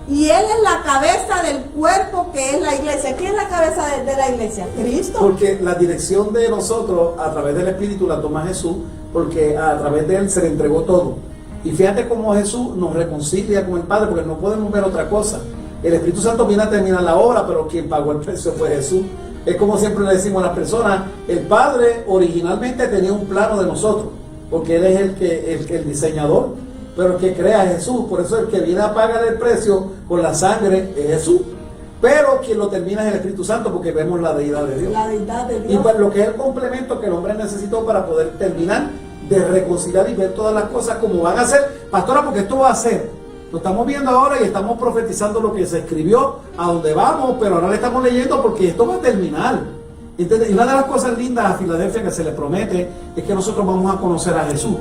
Y Él es la cabeza del cuerpo que es la iglesia. ¿Quién es la cabeza de la iglesia? Cristo. Porque la dirección de nosotros a través del Espíritu la toma Jesús, porque a través de Él se le entregó todo. Y fíjate cómo Jesús nos reconcilia con el Padre, porque no podemos ver otra cosa. El Espíritu Santo viene a terminar la obra, pero quien pagó el precio fue Jesús. Es como siempre le decimos a las personas, el Padre originalmente tenía un plano de nosotros, porque Él es el diseñador. pero el que crea es Jesús. Por eso el que viene a pagar el precio con la sangre es Jesús. Pero quien lo termina es el Espíritu Santo, porque vemos la deidad de Dios. La deidad de Y Dios. pues lo que es el complemento que el hombre necesitó para poder terminar de reconciliar y ver todas las cosas como van a ser. Pastora, porque esto va a ser. Lo estamos viendo ahora y estamos profetizando lo que se escribió, a dónde vamos, pero ahora le estamos leyendo porque esto va a terminar. ¿Entiendes? Y una de las cosas lindas a Filadelfia que se le promete es que nosotros vamos a conocer a Jesús.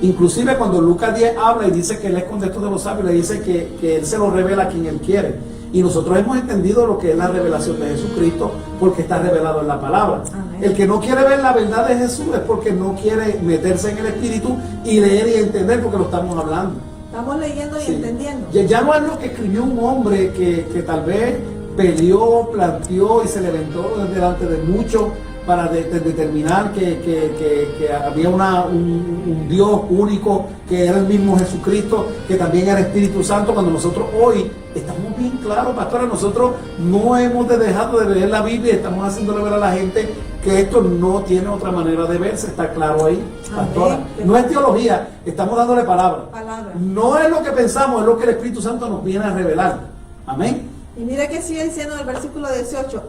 Inclusive cuando Lucas 10 habla y dice que él es conductor de los sabios, le dice que él se lo revela a quien él quiere. Y nosotros hemos entendido lo que es la revelación de Jesucristo porque está revelado en la palabra. Amén. El que no quiere ver la verdad de Jesús es porque no quiere meterse en el Espíritu y leer y entender, porque lo estamos hablando. Estamos leyendo y Sí. entendiendo. Ya no es lo que escribió un hombre que tal vez peleó, planteó y se levantó delante de muchos para determinar que había un Dios único, que era el mismo Jesucristo, que también era Espíritu Santo. Cuando nosotros hoy estamos bien claros, pastora, nosotros no hemos dejado de leer la Biblia, estamos haciéndole ver a la gente que esto no tiene otra manera de verse, está claro ahí, pastora. Amén. No es teología, estamos dándole palabra. Palabra. No es lo que pensamos, es lo que el Espíritu Santo nos viene a revelar. Amén. Y mire que sigue diciendo en el versículo 18,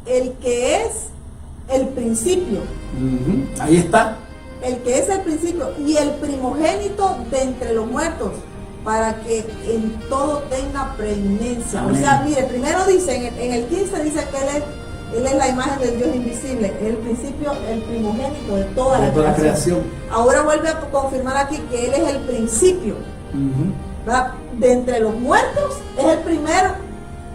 el que es el principio, Ahí está. el que es el principio y el primogénito de entre los muertos, para que en todo tenga preeminencia. Amén. O sea, mire, primero dice, en el 15 dice que Él es la imagen del Dios invisible, el principio, el primogénito de toda De la toda la creación. creación. Ahora vuelve a confirmar aquí que Él es el principio, ¿verdad? De entre los muertos, es el primer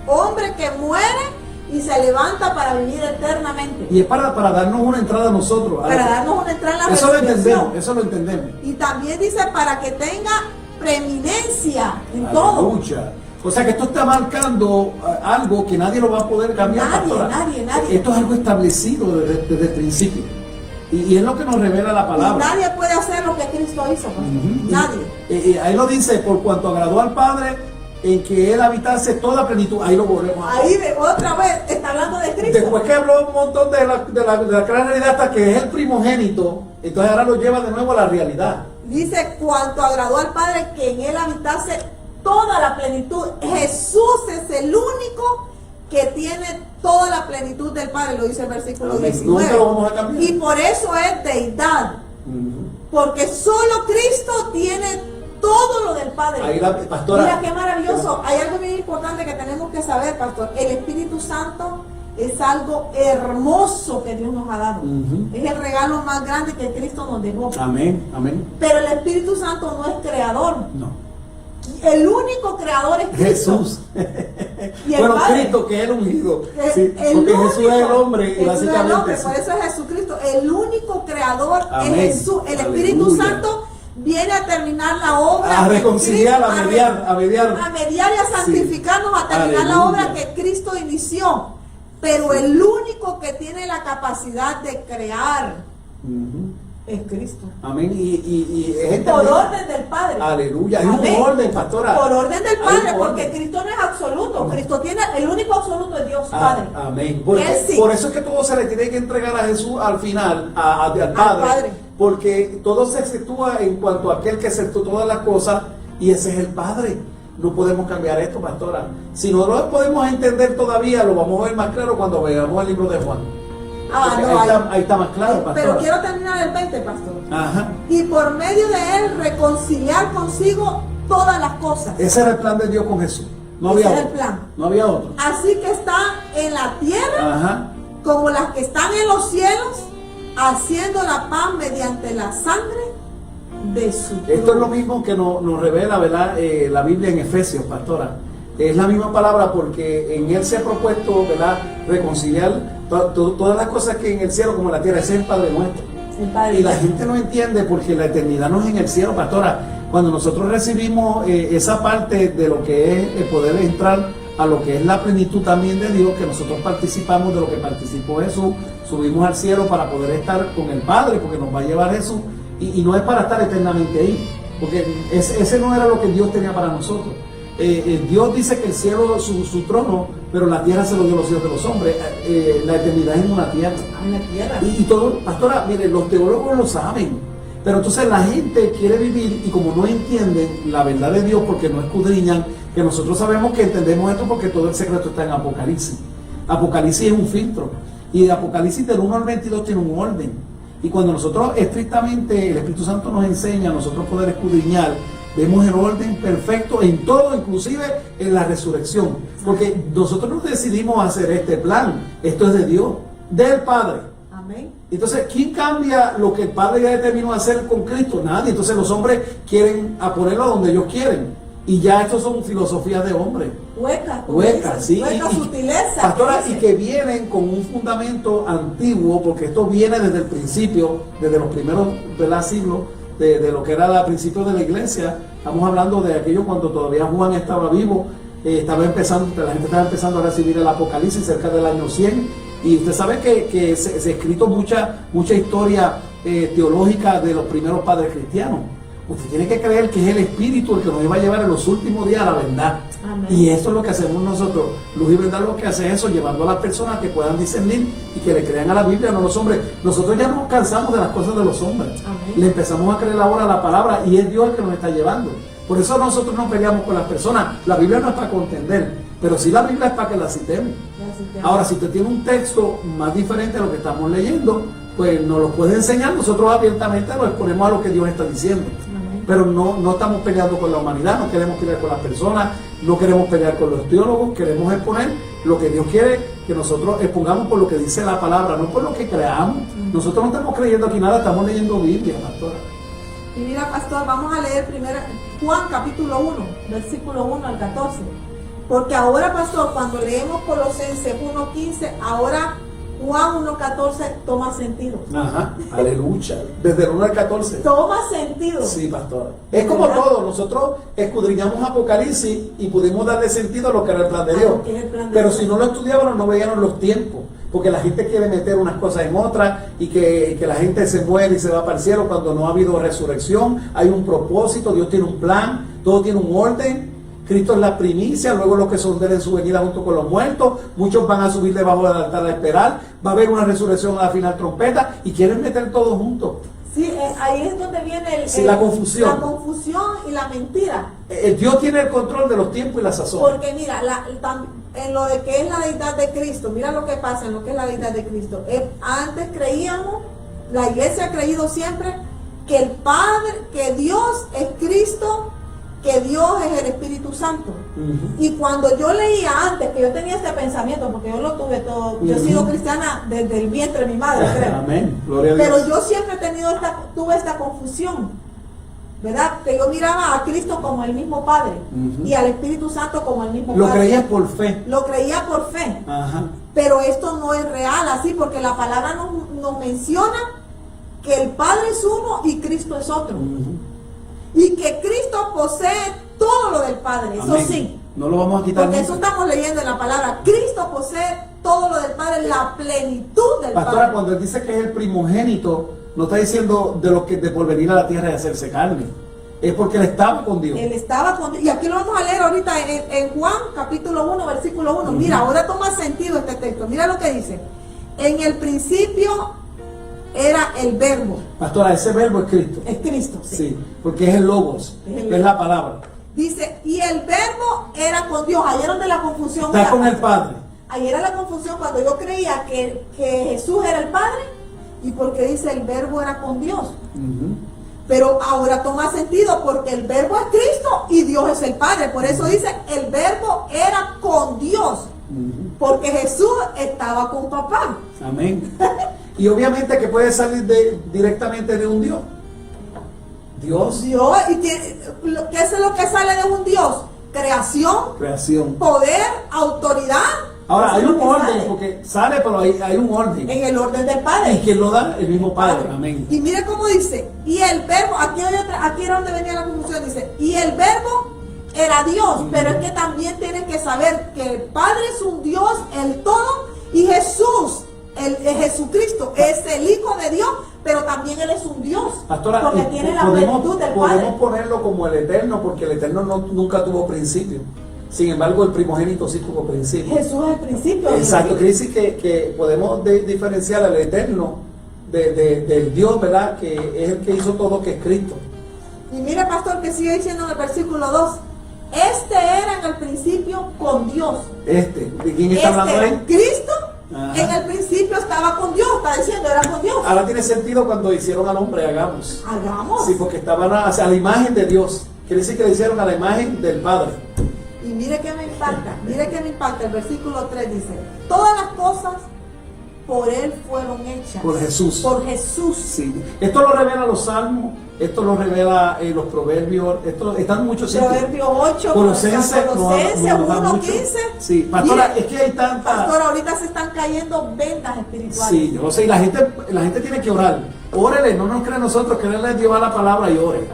hombre que muere y se levanta para vivir eternamente. Y es para darnos una entrada a nosotros. Para darnos una entrada en la Eso lo resurrección. entendemos, eso lo entendemos. Y también dice para que tenga preeminencia en todo. Aleluya. O sea que esto está marcando algo que nadie lo va a poder cambiar. Nadie, pastora. nadie. Esto es algo establecido desde el principio. Y es lo que nos revela la Y palabra. nadie puede hacer lo que Cristo hizo. Ujú. Nadie. Ahí lo dice, por cuanto agradó al Padre en que Él habitase toda plenitud. Ahí lo volvemos a Ahí otra vez está hablando de Cristo. Después que habló un montón de la clara realidad hasta que es el primogénito, entonces ahora lo lleva de nuevo a la realidad. Dice, cuanto agradó al Padre que en Él habitase toda la plenitud. Jesús es el único que tiene toda la plenitud del Padre, lo dice el versículo Amén. 19. Nunca lo vamos a cambiar. Y por eso es deidad, porque solo Cristo tiene todo lo del Padre. Ahí la pastora. Mira qué maravilloso. Hay algo bien importante que tenemos que saber, pastor. El Espíritu Santo es algo hermoso que Dios nos ha dado. Es el regalo más grande que Cristo nos dejó. Amén, amén. Pero el Espíritu Santo no es creador. No. El único creador es Cristo. Jesús. Y el Bueno, Padre. Cristo, que es el ungido. El- Sí, el porque único- Jesús es el hombre y Jesús es el básicamente. hombre, sí. por eso es Jesucristo. El único creador Amén. es Jesús. El Espíritu Aleluya. Santo viene a terminar la obra. A que reconciliar, Cristo- a mediar, a mediar. a mediar y a santificarnos, a terminar la Aleluya. obra que Cristo inició. Pero el único que tiene la capacidad de crear Ujú. es Cristo. Amén. Y es Por entendido. orden del Padre. Aleluya. Hay Amén. un orden, pastora. Por orden del Hay Padre, un porque orden. Cristo no es absoluto. Cristo tiene el único absoluto es Dios Padre. Amén. Él sí. Por eso es que todo se le tiene que entregar a Jesús al final, al Padre, Padre. porque todo se exceptúa en cuanto a aquel que aceptó todas las cosas, y ese es el Padre. No podemos cambiar esto, pastora. Si no lo podemos entender todavía, lo vamos a ver más claro cuando veamos el libro de Juan. Porque ahí está más claro, pastora. Pero quiero terminar el 20, pastor. Ajá. Y por medio de él reconciliar consigo todas las cosas. Ese era el plan de Dios con Jesús. No Ese había era el otro. plan. No había otro. Así que están en la tierra Ajá. como las que están en los cielos, haciendo la paz mediante la sangre de su Esto es lo mismo que nos revela, ¿verdad? La Biblia en Efesios, pastora. Es la misma palabra porque en Él se ha propuesto, ¿verdad? Reconciliar todas las cosas que en el cielo como en la tierra. Ese es el Padre nuestro. El Padre. Y la gente no entiende porque la eternidad no es en el cielo, pastora. Cuando nosotros recibimos esa parte de lo que es el poder entrar a lo que es la plenitud también de Dios, que nosotros participamos de lo que participó Jesús, subimos al cielo para poder estar con el Padre, porque nos va a llevar Jesús, y no es para estar eternamente ahí, porque ese no era lo que Dios tenía para nosotros. Dios dice que el cielo es su trono, pero la tierra se lo dio a los hijos de los hombres. La eternidad es en una tierra. En la tierra. Y todo, pastora, mire, los teólogos lo saben. Pero entonces la gente quiere vivir y como no entienden la verdad de Dios porque no escudriñan, que nosotros sabemos que entendemos esto porque todo el secreto está en Apocalipsis. Apocalipsis es un filtro y de Apocalipsis del 1 al 22 tiene un orden. Y cuando nosotros estrictamente, el Espíritu Santo nos enseña a nosotros poder escudriñar, vemos el orden perfecto en todo, inclusive en la resurrección. Porque nosotros no decidimos hacer este plan, esto es de Dios, del Padre. Amén. Entonces, ¿quién cambia lo que el Padre ya determinó hacer con Cristo? Nadie. Entonces los hombres quieren a ponerlo donde ellos quieren. Y ya estos son filosofías de hombres. Huecas, sí. Huecas, sutileza. Pastora, y que vienen con un fundamento antiguo, porque esto viene desde el principio, desde los primeros siglos, de lo que era el principio de la iglesia. Estamos hablando de aquello cuando todavía Juan estaba vivo, la gente estaba empezando a recibir el Apocalipsis cerca del año 100. Y usted sabe que se ha escrito mucha historia teológica de los primeros padres cristianos. Usted tiene que creer que es el Espíritu el que nos iba a llevar en los últimos días a la verdad. Amén. Y eso es lo que hacemos nosotros. Luz y Verdad lo que hace es eso, llevando a las personas que puedan discernir y que le crean a la Biblia, no a los hombres. Nosotros ya nos cansamos de las cosas de los hombres. Amén. Le empezamos a creer ahora a la palabra y es Dios el que nos está llevando. Por eso nosotros no peleamos con las personas. La Biblia no es para contender, pero sí la Biblia es para que la citemos. Ahora, si usted tiene un texto más diferente a lo que estamos leyendo, pues nos lo puede enseñar. Nosotros abiertamente nos exponemos a lo que Dios está diciendo. Pero no estamos peleando con la humanidad, no queremos pelear con las personas, no queremos pelear con los teólogos, queremos exponer lo que Dios quiere que nosotros expongamos por lo que dice la palabra, no por lo que creamos. Nosotros no estamos creyendo aquí nada, estamos leyendo Biblia, pastora. Y mira, pastor, vamos a leer primero Juan capítulo 1, versículo 1 al 14. Porque ahora, pastor, cuando leemos Colosenses 1:15, ahora Juan 1:14 toma sentido. Ajá, aleluya. Desde el 1 al 14. Toma sentido. Sí, pastora. Es como todo, nosotros escudriñamos Apocalipsis y pudimos darle sentido a lo que era el plan de Dios. Pero si no lo estudiábamos, no veíamos los tiempos. Porque la gente quiere meter unas cosas en otras y que la gente se muere y se va para el cielo cuando no ha habido resurrección. Hay un propósito, Dios tiene un plan, todo tiene un orden. Cristo es la primicia, luego los que son de él en su venida junto con los muertos, muchos van a subir debajo del altar a esperar, va a haber una resurrección a la final trompeta y quieren meter todo junto. Sí, ahí es donde viene la confusión. La confusión y la mentira. Dios tiene el control de los tiempos y la sazón. Porque mira, en lo de que es la deidad de Cristo, mira lo que pasa en lo que es la deidad de Cristo. Antes creíamos, la iglesia ha creído siempre que el Padre, que Dios es Cristo, que Dios es el Espíritu Santo. Y cuando yo leía antes, que yo tenía este pensamiento, porque yo lo tuve todo, yo he sido cristiana desde el vientre de mi madre, creo. Amén, gloria a Dios. Pero yo siempre he tenido tuve esta confusión, ¿verdad? Que yo miraba a Cristo como el mismo Padre y al Espíritu Santo como el mismo Padre. Lo creías por fe. Lo creía por fe. Ajá. Pero esto no es real así, porque la palabra nos menciona que el Padre es uno y Cristo es otro. Y que Cristo posee todo lo del Padre, Amén. eso sí. No lo vamos a quitar. Porque eso estamos leyendo en la palabra. Cristo posee todo lo del Padre, la plenitud del Pastora, Padre. cuando él dice que es el primogénito, no está diciendo de los que de por venir a la tierra y hacerse carne. Es porque él estaba con Dios. Él estaba con Dios. Y aquí lo vamos a leer ahorita en Juan capítulo 1, versículo 1. Mira, ahora toma sentido este texto. Mira lo que dice. En el principio era el verbo. Pastora, ese verbo es Cristo. Es Cristo, sí. Sí, porque es el logos, es la palabra. Dice, y el verbo era con Dios. Ayer donde la confusión Está era, con el Padre. ayer era la confusión cuando yo creía que Jesús era el Padre y porque dice el verbo era con Dios. Pero ahora toma sentido porque el verbo es Cristo y Dios es el Padre. Por eso dice el verbo era con Dios. Porque Jesús estaba con papá. Amén. Y obviamente que puede salir directamente de un Dios. Dios. Dios, ¿y qué es lo que sale de un Dios? Creación, poder, autoridad. Ahora hay un orden, sale. porque sale, pero hay un orden. En el orden del Padre. ¿Y quién lo da? El mismo Padre. Amén. Y mire cómo dice, y el verbo, aquí era donde venía la confusión, dice, y el verbo era Dios, pero es que también tienen que saber que el Padre es un Dios, el todo, y Jesús, Jesucristo, es el Hijo de Dios, pero también Él es un Dios. Pastora, porque tiene la plenitud del Padre. podemos ponerlo como el Eterno, porque el Eterno nunca tuvo principio. Sin embargo, el primogénito sí tuvo principio. Jesús es el principio. Exacto, quiere decir que podemos diferenciar al Eterno del Dios, ¿verdad? Que es el que hizo todo, que es Cristo. Y mire, pastor, que sigue diciendo en el versículo 2. Este era en el principio con Dios. ¿De quién está hablando ahí? Cristo. Ajá. En el principio estaba con Dios, está diciendo, era con Dios. Ahora tiene sentido cuando hicieron al hombre, hagamos. Hagamos. Sí, porque estaban a la imagen de Dios. Quiere decir que le hicieron a la imagen del Padre. Y mire que me impacta, el versículo 3 dice, todas las cosas por Él fueron hechas. Por Jesús. Por Jesús. Sí. Esto lo revela los Salmos, esto lo revela los Proverbios, esto están en muchos sitios. Proverbios 8, Colosenses 1:15. Sí, pastora, Mire, es que hay tanta... Pastora, ahorita se están cayendo ventas espirituales. Sí, yo sé, y la gente tiene que orar. Órele, no nos cree nosotros, créele a Dios a la palabra y ore.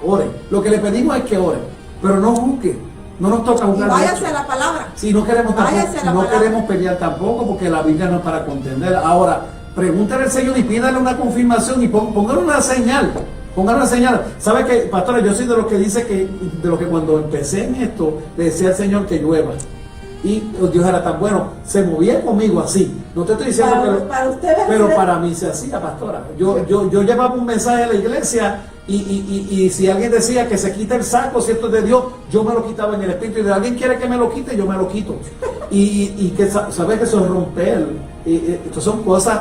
Lo que le pedimos es que ore, pero no juzgue. No nos toca Y jugar. váyase a la palabra. Sí, no queremos Váyase a la no palabra. queremos pelear tampoco, porque la Biblia no es para contender. Ahora, pregúntale al Señor y pídale una confirmación y póngale una señal. Póngale una señal. ¿Sabe qué, pastora? Yo soy de los que dice de lo que cuando empecé en esto, le decía al Señor que llueva. Y Dios era tan bueno, se movía conmigo así. No te estoy diciendo Para ustedes, pero para mí se hacía, pastora. Yo llevaba un mensaje a la iglesia y si alguien decía que se quita el saco, si esto es de Dios, yo me lo quitaba en el espíritu. Y si alguien quiere que me lo quite, yo me lo quito. Y que sabes que eso es romper. Esto son cosas.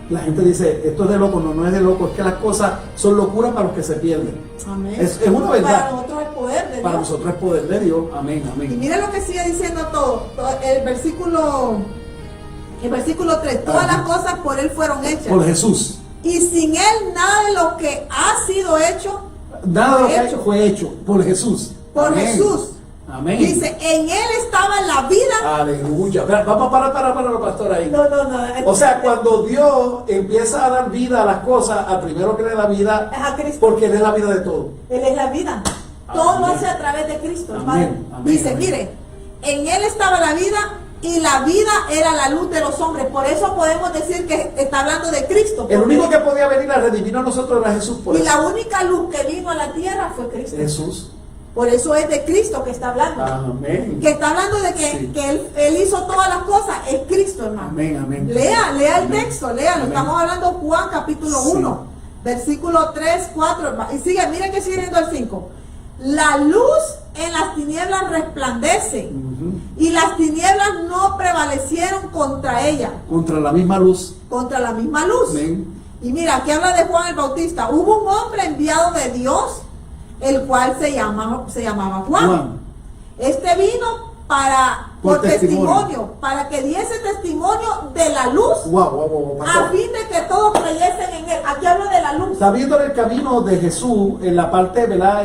La gente dice, esto es de loco. No es de loco, es que las cosas son locuras para los que se pierden. Amén. Es una verdad. Para nosotros es poder de Dios. Para nosotros es poder de Dios. Amén, Y amén. mire lo que sigue diciendo todo el versículo 3. Todas las cosas por Él fueron hechas. Por Jesús. Y sin Él nada de lo que ha sido hecho Nada de lo que ha hecho. hecho fue hecho por Jesús. por Amén. Jesús. Amén. Dice, en Él estaba la vida. Aleluya. Vamos para pastor ahí. No. O sea, cuando Dios empieza a dar vida a las cosas, al primero que le da vida, Es a Cristo. porque Él es la vida de todo. Él es la vida. Todo lo Amén. hace a través de Cristo, el Amén, Padre. amén, Dice, amén. mire, en Él estaba la vida y la vida era la luz de los hombres. Por eso podemos decir que está hablando de Cristo. El porque- único que podía venir a redimirnos a nosotros era Jesús. Por y eso. la única luz que vino a la tierra fue Cristo. Jesús. Por eso es de Cristo que está hablando. Amén. Que está hablando de que, Sí. que él hizo todas las cosas. Es Cristo, hermano. Amén, amén. Lea el Amén. texto, léalo. Amén. Estamos hablando de Juan capítulo Sí. 1, versículo 3, 4. Y sigue, miren que sigue viendo el 5. La luz en las tinieblas resplandece Ujú. y las tinieblas no prevalecieron contra ella, Contra la misma luz. contra la misma luz. Amén. Y mira, aquí habla de Juan el Bautista. Hubo un hombre enviado de Dios, el cual se llamaba Juan. Este vino por Por testimonio. para que diese testimonio de la luz, Wow, a pastor. fin de que todos creyesen en él. Aquí habla de la luz. Está viendo el camino de Jesús en la parte, ¿verdad?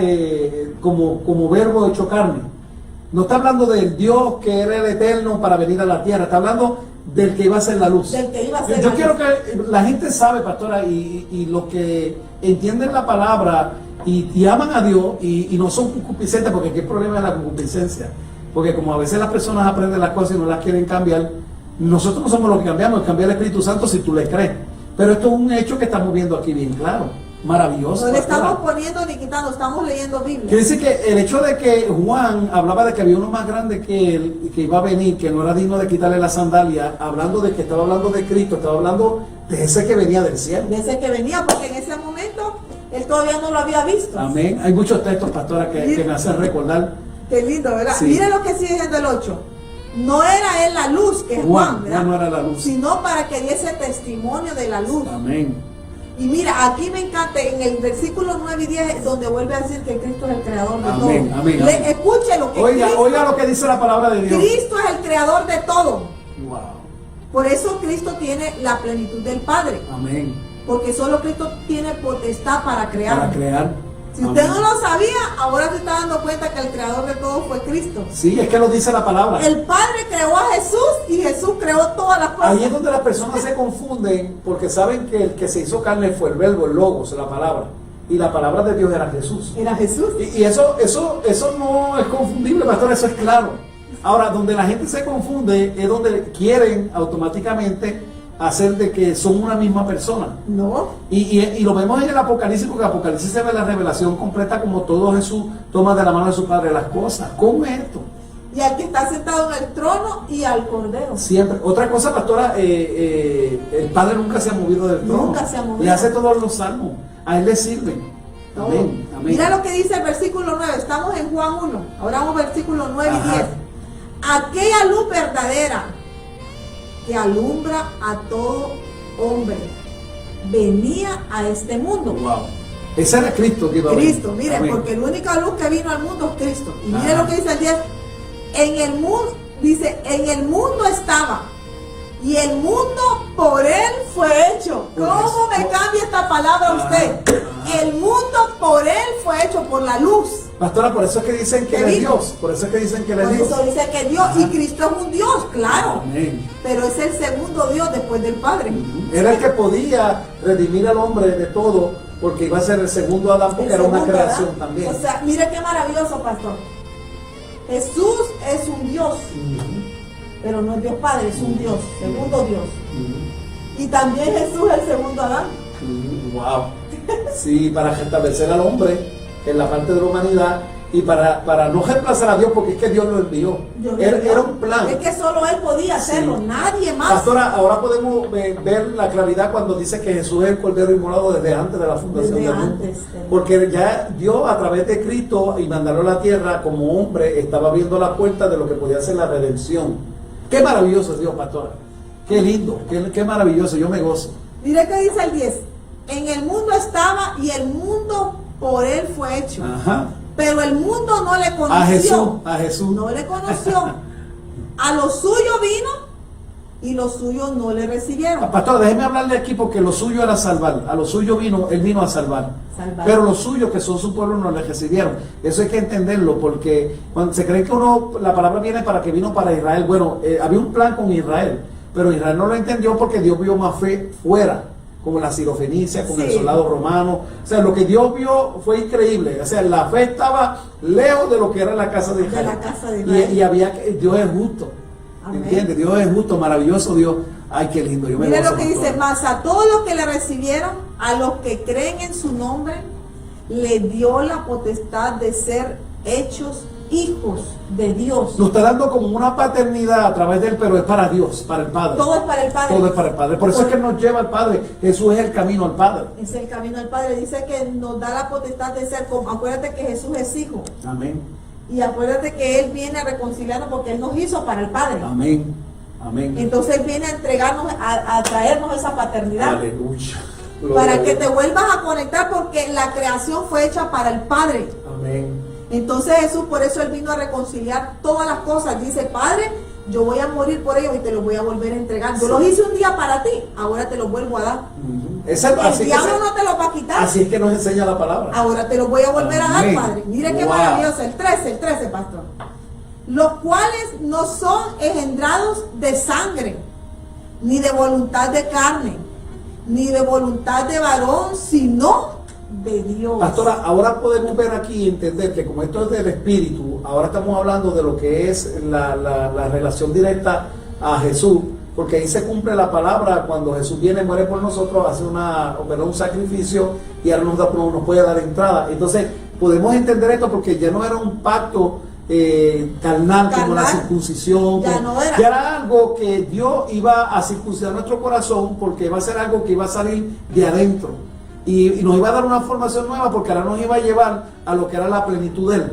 Como verbo hecho carne. No está hablando del Dios que era el eterno para venir a la tierra. Está hablando del que iba a ser la luz. Del que iba a ser Yo la quiero luz. que la gente sabe, pastora, y los que entienden la palabra y aman a Dios y no son concupiscentes, porque aquí el problema es la concupiscencia. Porque como a veces las personas aprenden las cosas y no las quieren cambiar, nosotros no somos los que cambiamos, cambia el Espíritu Santo si tú le crees. Pero esto es un hecho que estamos viendo aquí bien claro. Maravilloso. No le pastora. estamos poniendo ni quitando, estamos leyendo Biblia. Quiere decir que el hecho de que Juan hablaba de que había uno más grande que él, que iba a venir, que no era digno de quitarle la sandalia, hablando de que estaba hablando de Cristo, estaba hablando de ese que venía del cielo. Desde que venía, porque en ese momento él todavía no lo había visto. Amén. Hay muchos textos, pastora, que me hacen recordar. Qué lindo, ¿verdad? Sí. Mire lo que sigue diciendo el 8. No era él la luz, que es Juan, ¿verdad? Juan no era la luz. Sino para que diese testimonio de la luz. Amén. Y mira, aquí me encanta, en el versículo 9 y 10, donde vuelve a decir que Cristo es el creador de Amén, todo. amén, amén. Escuche lo que Oiga lo que dice la palabra de Dios. Cristo es el creador de todo. Wow. Por eso Cristo tiene la plenitud del Padre. Amén. Porque solo Cristo tiene potestad para crear. Para crear. Si usted Amén. no lo sabía, ahora se está dando cuenta que el creador de todo fue Cristo. Sí, es que lo dice la palabra. El Padre creó a Jesús y Jesús creó todas las cosas. Ahí es donde las personas se confunden porque saben que el que se hizo carne fue el verbo, el logos, la palabra. Y la palabra de Dios era Jesús. Era Jesús. Y eso no es confundible, pastor, eso es claro. Ahora, donde la gente se confunde es donde quieren automáticamente hacer de que son una misma persona. No. Y lo vemos en el Apocalipsis, porque el Apocalipsis se ve la revelación completa como todo Jesús toma de la mano de su Padre las cosas. ¿Cómo es esto? y al que está sentado en el trono y al Cordero. Siempre. Otra cosa, pastora, el Padre nunca se ha movido del trono. Nunca se ha movido. Le hace todos los salmos. A Él le sirven. Amén. Amén. Mira lo que dice el versículo 9. Estamos en Juan 1. Ahora vamos al versículo 9 y 10. Aquella luz verdadera que alumbra a todo hombre venía a este mundo. Wow. Ese era Cristo que iba a venir. Cristo, miren, Amén. porque la única luz que vino al mundo es Cristo. Y miren lo que dice el 10. En el mundo, dice, en el mundo estaba. Y el mundo por él fue hecho. ¿Cómo me cambia esta palabra usted? El mundo por él fue hecho, por la luz. Pastora, por eso es que dicen que Él es Dios. Por eso es que dicen que Él es Dios. Por eso dice que Dios, y Cristo es un Dios, claro. Amén. Pero es el segundo Dios después del Padre. Era el que podía redimir al hombre de todo, porque iba a ser el segundo Adán, porque era una creación también. O sea, mire qué maravilloso, pastor. Jesús es un Dios, pero no es Dios Padre, es un Dios, segundo Dios. Y también Jesús es el segundo Adán. Wow. Sí, para restablecer al hombre en la parte de la humanidad y para no reemplazar a Dios, porque es que Dios lo envió. Era un plan. Es que solo Él podía hacerlo, nadie más. Pastora, ahora podemos ver la claridad cuando dice que Jesús es el Cordero inmolado desde antes de la fundación del mundo. Porque ya Dios, a través de Cristo y mandarlo a la tierra como hombre, estaba abriendo la puerta de lo que podía ser la redención. Qué maravilloso es Dios, pastora. Qué lindo, qué maravilloso, yo me gozo. Mire que dice el 10. En el mundo estaba y el mundo por él fue hecho. Ajá. Pero el mundo no le conoció. A Jesús. No le conoció. A lo suyo vino y los suyos no le recibieron. Pastor, déjeme hablarle aquí porque lo suyo era salvar. A lo suyo vino, Él vino a salvar. Pero los suyos, que son su pueblo, no le recibieron. Eso hay que entenderlo, porque cuando se cree que la palabra viene para que vino para Israel. Bueno, había un plan con Israel, pero Israel no lo entendió porque Dios vio más fe fuera, como la sirofenicia, con el soldado romano. O sea, lo que Dios vio fue increíble. O sea, la fe estaba lejos de lo que era la casa de Israel. De la casa de Israel. Y Dios es justo. ¿Entiendes? Dios es justo, maravilloso Dios. Ay, qué lindo. Yo me Mira gozo, lo que dice: más a todos los que le recibieron, a los que creen en su nombre, le dio la potestad de ser hechos hijos de Dios. Nos está dando como una paternidad a través de Él, pero es para Dios, para el Padre. Todo es para el Padre. Todo es para el Padre. Por eso es que nos lleva al Padre. Jesús es el camino al Padre. Es el camino al Padre. Dice que nos da la potestad de ser como. Acuérdate que Jesús es hijo. Amén. Y acuérdate que Él viene a reconciliarnos porque Él nos hizo para el Padre. Amén. Amén. Entonces Él viene a entregarnos, a traernos esa paternidad. Aleluya. Para que te vuelvas a conectar, porque la creación fue hecha para el Padre. Amén. Entonces Jesús, por eso Él vino a reconciliar todas las cosas. Dice: Padre, yo voy a morir por ellos y te los voy a volver a entregar. Yo los hice un día para ti, ahora te los vuelvo a dar. El diablo no te los va a quitar. Así es que nos enseña la palabra. Ahora te los voy a volver a dar, Padre. Mire qué maravilloso. El 13, pastor. Los cuales no son engendrados de sangre, ni de voluntad de carne, ni de voluntad de varón, sino de Dios. Pastora, ahora podemos ver aquí y entender que como esto es del Espíritu, ahora estamos hablando de lo que es la relación directa a Jesús, porque ahí se cumple la palabra cuando Jesús viene, muere por nosotros, hace un sacrificio y ahora nos puede dar entrada. Entonces podemos entender esto porque ya no era un pacto carnal como la circuncisión, ya era algo que Dios iba a circuncidar nuestro corazón, porque va a ser algo que iba a salir de adentro y nos iba a dar una formación nueva, porque ahora nos iba a llevar a lo que era la plenitud de Él.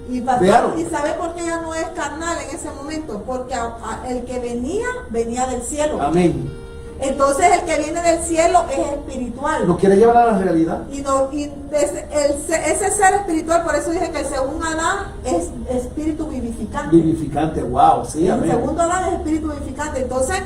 ¿Y sabe por qué ya no es carnal en ese momento? Porque el que venía del cielo. Amén. Entonces el que viene del cielo es espiritual. Nos quiere llevar a la realidad. Ese ser espiritual, por eso dije que según Adán es espíritu vivificante. Vivificante, wow, sí, amén. El segundo Adán es espíritu vivificante. Entonces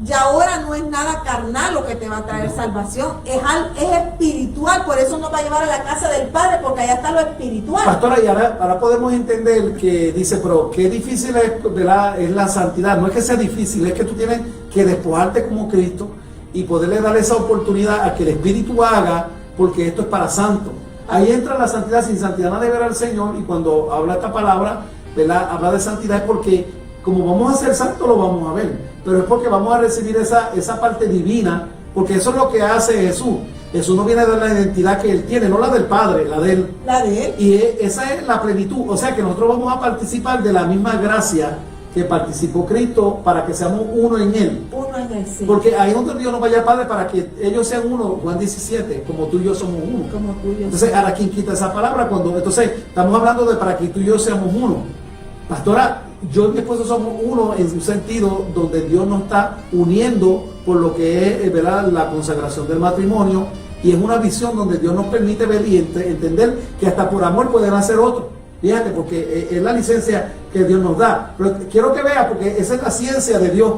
ya ahora no es nada carnal lo que te va a traer salvación. Es espiritual, por eso nos va a llevar a la casa del Padre, porque allá está lo espiritual. Pastora, y ahora podemos entender que dice, pero qué difícil es, ¿verdad? Es la santidad. No es que sea difícil, es que tú tienes que despojarte como Cristo y poderle dar esa oportunidad a que el Espíritu haga, porque esto es para santo. Ahí entra la santidad. Sin santidad nadie verá al Señor. Y cuando habla esta palabra, ¿verdad? Habla de santidad es porque como vamos a ser santos lo vamos a ver, pero es porque vamos a recibir esa parte divina, porque eso es lo que hace Jesús. Jesús nos viene a dar la identidad que Él tiene, no la del Padre, la de Él. La de Él. Y esa es la plenitud. O sea que nosotros vamos a participar de la misma gracia que participó Cristo para que seamos uno en Él. Uno en Él, sí. Porque ahí es donde Dios nos vaya al Padre para que ellos sean uno, Juan 17, como tú y yo somos uno. Como tú y yo. Entonces, ahora, ¿quién quita esa palabra? Entonces, estamos hablando de para que tú y yo seamos uno. Pastora, yo y mi esposo somos uno en un sentido donde Dios nos está uniendo por lo que es, ¿verdad?, la consagración del matrimonio, y es una visión donde Dios nos permite ver y entender que hasta por amor pueden hacer otro. Fíjate, porque es la licencia que Dios nos da. Pero quiero que veas, porque esa es la ciencia de Dios,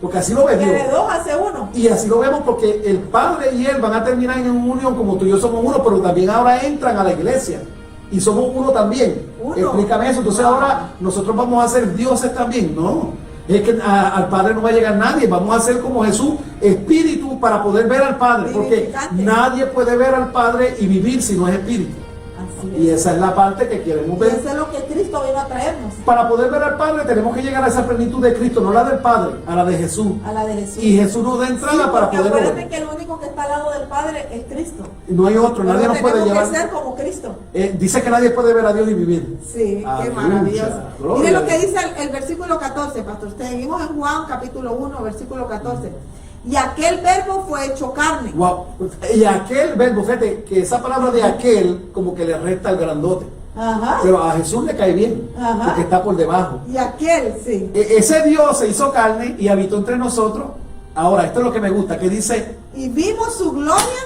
porque así lo ve Dios. Que de dos hace uno. Y así lo vemos porque el Padre y Él van a terminar en una unión como tú y yo somos uno, pero también ahora entran a la iglesia y somos uno también. Uno. Explícame eso. Entonces ahora nosotros vamos a ser dioses también. No, es que al Padre no va a llegar nadie. Vamos a ser como Jesús, espíritu, para poder ver al Padre, porque nadie puede ver al Padre y vivir si no es espíritu. Y esa es la parte que queremos ver. Eso es lo que Cristo vino a traernos. Para poder ver al Padre tenemos que llegar a esa plenitud de Cristo, no la del Padre, a la de Jesús. A la de Jesús. Y Jesús nos da entrada para poder ver. Acuérdate que el único que está al lado del Padre es Cristo. No hay otro, nadie nos puede llevar. Tenemos que ser como Cristo. Dice que nadie puede ver a Dios y vivir. Sí, qué maravilloso. Mire lo que dice el versículo 14, pastor. Seguimos en Juan capítulo 1, versículo 14. Y aquel verbo fue hecho carne. Wow. Y aquel verbo, fíjate que esa palabra de aquel como que le resta al grandote. Ajá. Pero a Jesús le cae bien, ajá, porque está por debajo. Y aquel, sí. Ese Dios se hizo carne y habitó entre nosotros. Ahora, esto es lo que me gusta, que dice, y vimos su gloria.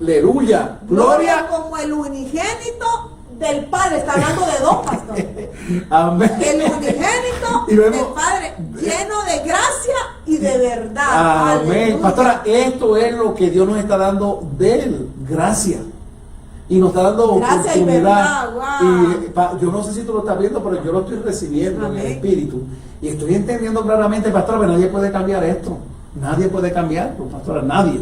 Aleluya. Gloria como el unigénito del Padre. Está hablando de dos, pastor. Amén. El unigénito del Padre, lleno de gracia y de verdad. Amén. Aleluya. Pastora, esto es lo que Dios nos está dando de Él, gracia. Y nos está dando gracia oportunidad. Y verdad. Wow. Y yo no sé si tú lo estás viendo, pero yo lo estoy recibiendo. Amén. En el Espíritu. Y estoy entendiendo claramente, pastora, que nadie puede cambiar esto. Nadie puede cambiarlo, pastora, nadie.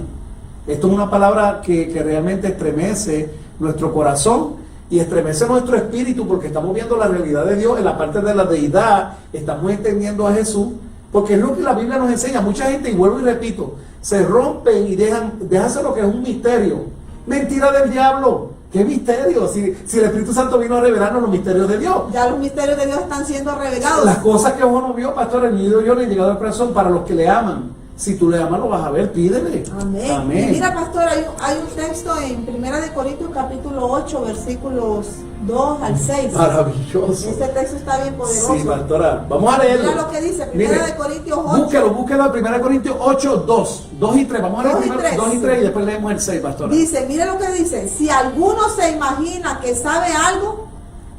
Esto es una palabra que realmente estremece nuestro corazón y estremece nuestro espíritu, porque estamos viendo la realidad de Dios en la parte de la deidad. Estamos entendiendo a Jesús, porque es lo que la Biblia nos enseña. Mucha gente, y vuelvo y repito, se rompen y dejan hacer lo que es un misterio. Mentira del diablo. ¿Qué misterio? Si el Espíritu Santo vino a revelarnos los misterios de Dios. Ya los misterios de Dios están siendo revelados. Las cosas que ojo no vio, pastor, ni yo ni llegado al corazón, para los que le aman. Si tú le amas, lo vas a ver, pídele. Amén. Amén. Y mira, pastor, hay un texto en 1 de Corintios capítulo 8, versículos 2 al 6. Maravilloso. Este texto está bien poderoso. Sí, pastora. Vamos a leerlo. Mira lo que dice, 1 de Corintios 8. Búsquelo, 1 de Corintios 8, 2 y 3. Vamos a leer primero 2 y 3 y después leemos el 6, pastora. Dice, mire lo que dice. Si alguno se imagina que sabe algo,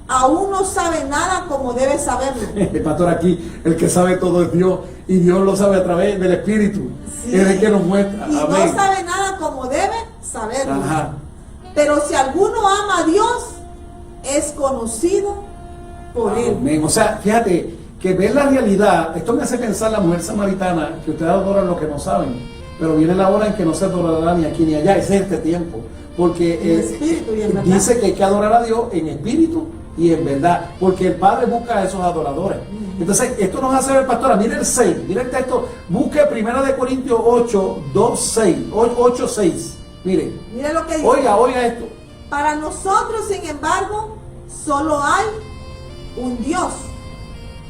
aún no sabe nada como debe saberlo. Pastor, aquí el que sabe todo es Dios, y Dios lo sabe a través del Espíritu. Sí. Es el que nos muestra. Y amén. No sabe nada como debe saberlo. Ajá. Pero si alguno ama a Dios, es conocido por Él. Amén. O sea, fíjate que ver la realidad, esto me hace pensar la mujer samaritana, que ustedes adoran lo que no saben, pero viene la hora en que no se adorará ni aquí ni allá. Es este tiempo, porque dice que hay que adorar a Dios en espíritu y en verdad, porque el Padre busca a esos adoradores. Entonces, esto nos hace ver, pastora, mire el 6, mire el texto, busque 1 de Corintios 8, 2, 6, 8, 6. Mire lo que dice. Oiga esto. Para nosotros, sin embargo, solo hay un Dios,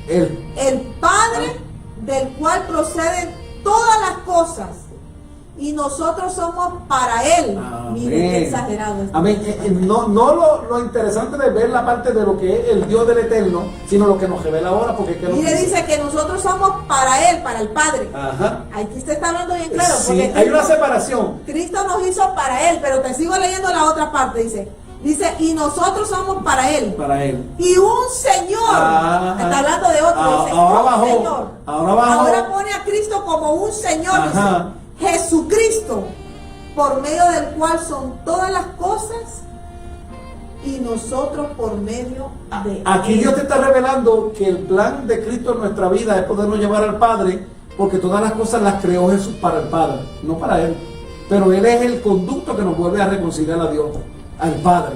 el Padre, del cual proceden todas las cosas, y nosotros somos para Él. Amén. Miren qué exagerado es. Amén. No lo interesante de ver la parte de lo que es el Dios del Eterno, sino lo que nos revela ahora, porque es que Mire, dice que nosotros somos para Él, para el Padre. Ajá. Aquí usted está hablando bien claro. Sí, porque hay una separación. Cristo nos hizo para Él, pero te sigo leyendo la otra parte, dice, y nosotros somos para Él. Para Él. Y un Señor. Está hablando de otro. Dice, ahora bajó. Señor. Ahora pone a Cristo como un Señor. Dice, Jesucristo, por medio del cual son todas las cosas, y nosotros por medio de Aquí Él. Dios te está revelando que el plan de Cristo en nuestra vida es podernos llevar al Padre, porque todas las cosas las creó Jesús para el Padre, no para Él. Pero Él es el conducto que nos vuelve a reconciliar a Dios, al Padre.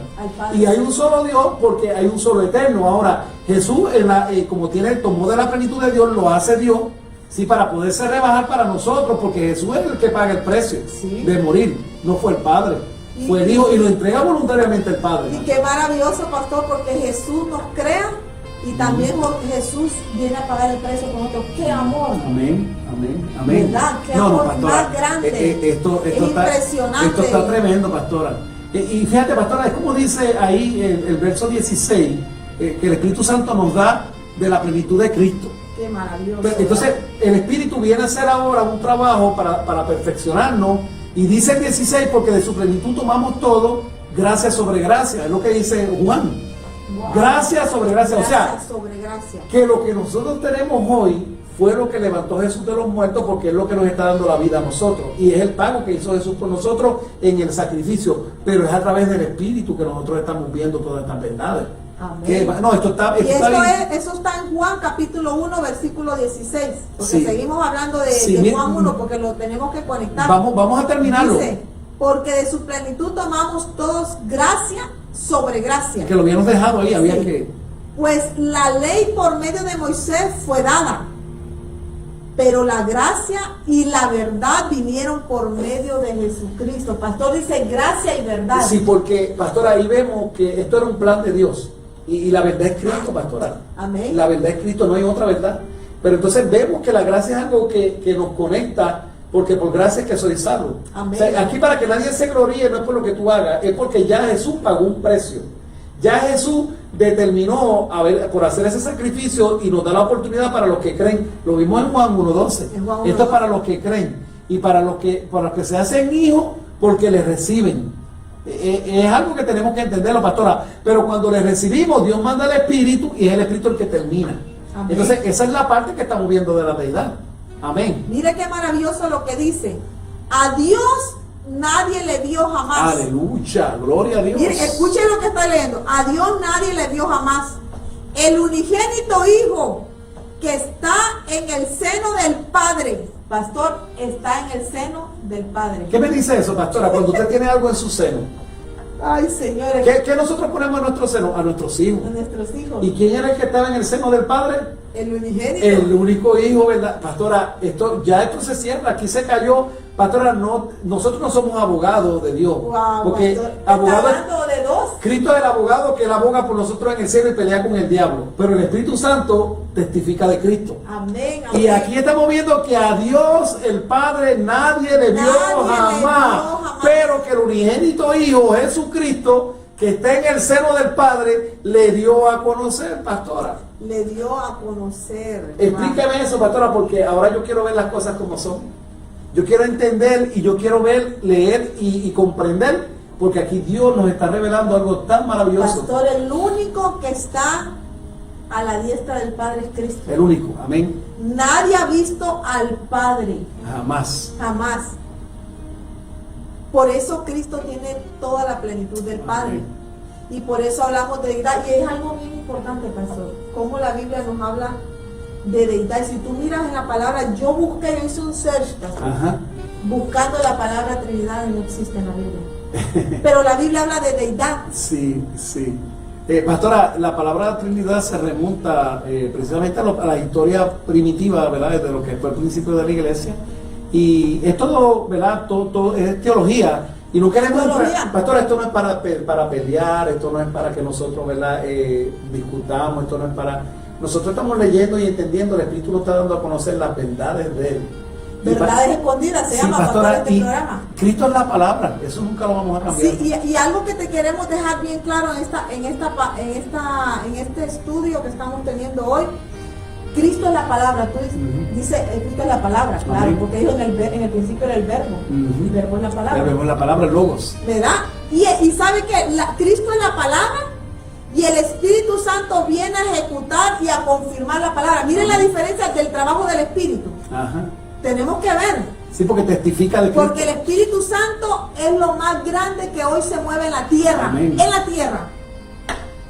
Y hay un solo Dios porque hay un solo Eterno. Ahora, Jesús, como tomó de la plenitud de Dios, lo hace Dios, Sí, para poderse rebajar para nosotros, porque Jesús es el que paga el precio Sí. de morir, no fue el Padre, fue el Hijo, y lo entrega voluntariamente el Padre. Y qué maravilloso, pastor, porque Jesús nos crea y también Jesús viene a pagar el precio con nosotros. ¡Qué amor! Amén, amén, amén. ¿Verdad? Qué amor pastora, más grande. Esto Es está, impresionante. esto está tremendo, pastora. Y fíjate, pastora, es como dice ahí el verso 16, que el Espíritu Santo nos da de la plenitud de Cristo. Qué maravilloso. Entonces, el Espíritu viene a hacer ahora un trabajo para perfeccionarnos. Y dice el 16, porque de su plenitud tomamos todo, gracia sobre gracia. Es lo que dice Juan. Wow. Gracia sobre gracia. Gracia O sea, sobre gracia. que lo que nosotros tenemos hoy fue lo que levantó Jesús de los muertos, porque es lo que nos está dando la vida a nosotros. Y es el pago que hizo Jesús por nosotros en el sacrificio. Pero es a través del Espíritu que nosotros estamos viendo todas estas verdades. Amén. No, esto está, Y está bien. eso está en Juan capítulo 1, versículo 16. Porque Sí. seguimos hablando de, Sí, de mira, Juan 1 porque lo tenemos que conectar. Vamos a terminarlo. Dice, porque de su plenitud tomamos todos gracia sobre gracia. Que lo habíamos dejado ahí, había Sí. que... Pues la ley por medio de Moisés fue dada, pero la gracia y la verdad vinieron por medio de Jesucristo. Pastor dice gracia y verdad. Sí, porque, pastora, ahí vemos que esto era un plan de Dios. Y la verdad es Cristo, pastora. Amén. La verdad es Cristo, no hay otra verdad. Pero entonces vemos que la gracia es algo que nos conecta, porque por gracia es que soy salvo. Amén. O sea, aquí para que nadie se gloríe no es por lo que tú hagas, es porque ya Jesús pagó un precio. Ya Jesús determinó por hacer ese sacrificio y nos da la oportunidad para los que creen. Lo vimos en Juan 1:12. En Juan Esto es 1:12. para los que creen y para los que se hacen hijos porque les reciben. Es algo que tenemos que entenderlo, pastora. Pero cuando le recibimos, Dios manda el Espíritu y es el Espíritu el que termina. Amén. Entonces, esa es la parte que estamos viendo de la deidad. Amén. Mire qué maravilloso lo que dice. A Dios nadie le dio jamás. Aleluya, gloria a Dios. Mire, escuche lo que está leyendo. A Dios nadie le dio jamás. El unigénito Hijo que está en el seno del Padre. Pastor, está en el seno del Padre. ¿Qué me dice eso, pastora? Cuando usted tiene algo en su seno, Ay, señores. ¿qué nosotros ponemos en nuestro seno? A nuestros hijos. A nuestros hijos. ¿Y quién era el que estaba en el seno del Padre? El unigénito. El único hijo, ¿verdad? Pastora, esto se cierra, aquí se cayó. Pastora, nosotros no somos abogados de Dios. Wow, porque pastor. Está abogado, hablando de dos. Cristo es el abogado que él aboga por nosotros en el cielo y pelea con el diablo. Pero el Espíritu Santo testifica de Cristo. Amén, amén. Y aquí estamos viendo que a Dios, el Padre, nadie le dio jamás. Pero que el unigénito Hijo, Jesucristo, que está en el seno del Padre, le dio a conocer, pastora. Le dio a conocer. Explíqueme eso, pastora, porque ahora yo quiero ver las cosas como son. Yo quiero entender y yo quiero ver, leer y comprender, porque aquí Dios nos está revelando algo tan maravilloso. Pastor, el único que está a la diestra del Padre es Cristo. El único, amén. Nadie ha visto al Padre, Jamás. jamás. Por eso Cristo tiene toda la plenitud del Padre. Amén. Y por eso hablamos de deidad. Y es algo bien importante, pastor, cómo la Biblia nos habla de deidad. Y si tú miras en la palabra, yo hice un search, pastor, Ajá. buscando la palabra Trinidad y no existe en la Biblia. Pero la Biblia habla de deidad. Sí, sí. Pastora, la palabra Trinidad se remonta precisamente a la historia primitiva, ¿verdad? Desde lo que fue el principio de la iglesia. Y es todo, ¿verdad? Todo es teología. Y no queremos entrar, pastora, esto no es para pelear, esto no es para que nosotros, ¿verdad? Discutamos, esto no es para... Nosotros estamos leyendo y entendiendo, el Espíritu nos está dando a conocer las verdades de Él. Verdades escondidas se llama, pastora, este programa. Cristo es la palabra, eso nunca lo vamos a cambiar. Sí, y algo que te queremos dejar bien claro en este estudio que estamos teniendo hoy, Cristo es la palabra. Tú dices, Cristo es la palabra, claro, Amén. porque dijo en el principio era el verbo, el verbo es la palabra. El verbo es la palabra, el logos. ¿Verdad? Y sabe que Cristo es la palabra y el Espíritu Santo viene a ejecutar y a confirmar la palabra. Miren la diferencia del trabajo del Espíritu. Ajá. Tenemos que ver. Sí, porque testifica de Cristo. Porque el Espíritu Santo es lo más grande que hoy se mueve en la tierra. Amén. En la tierra.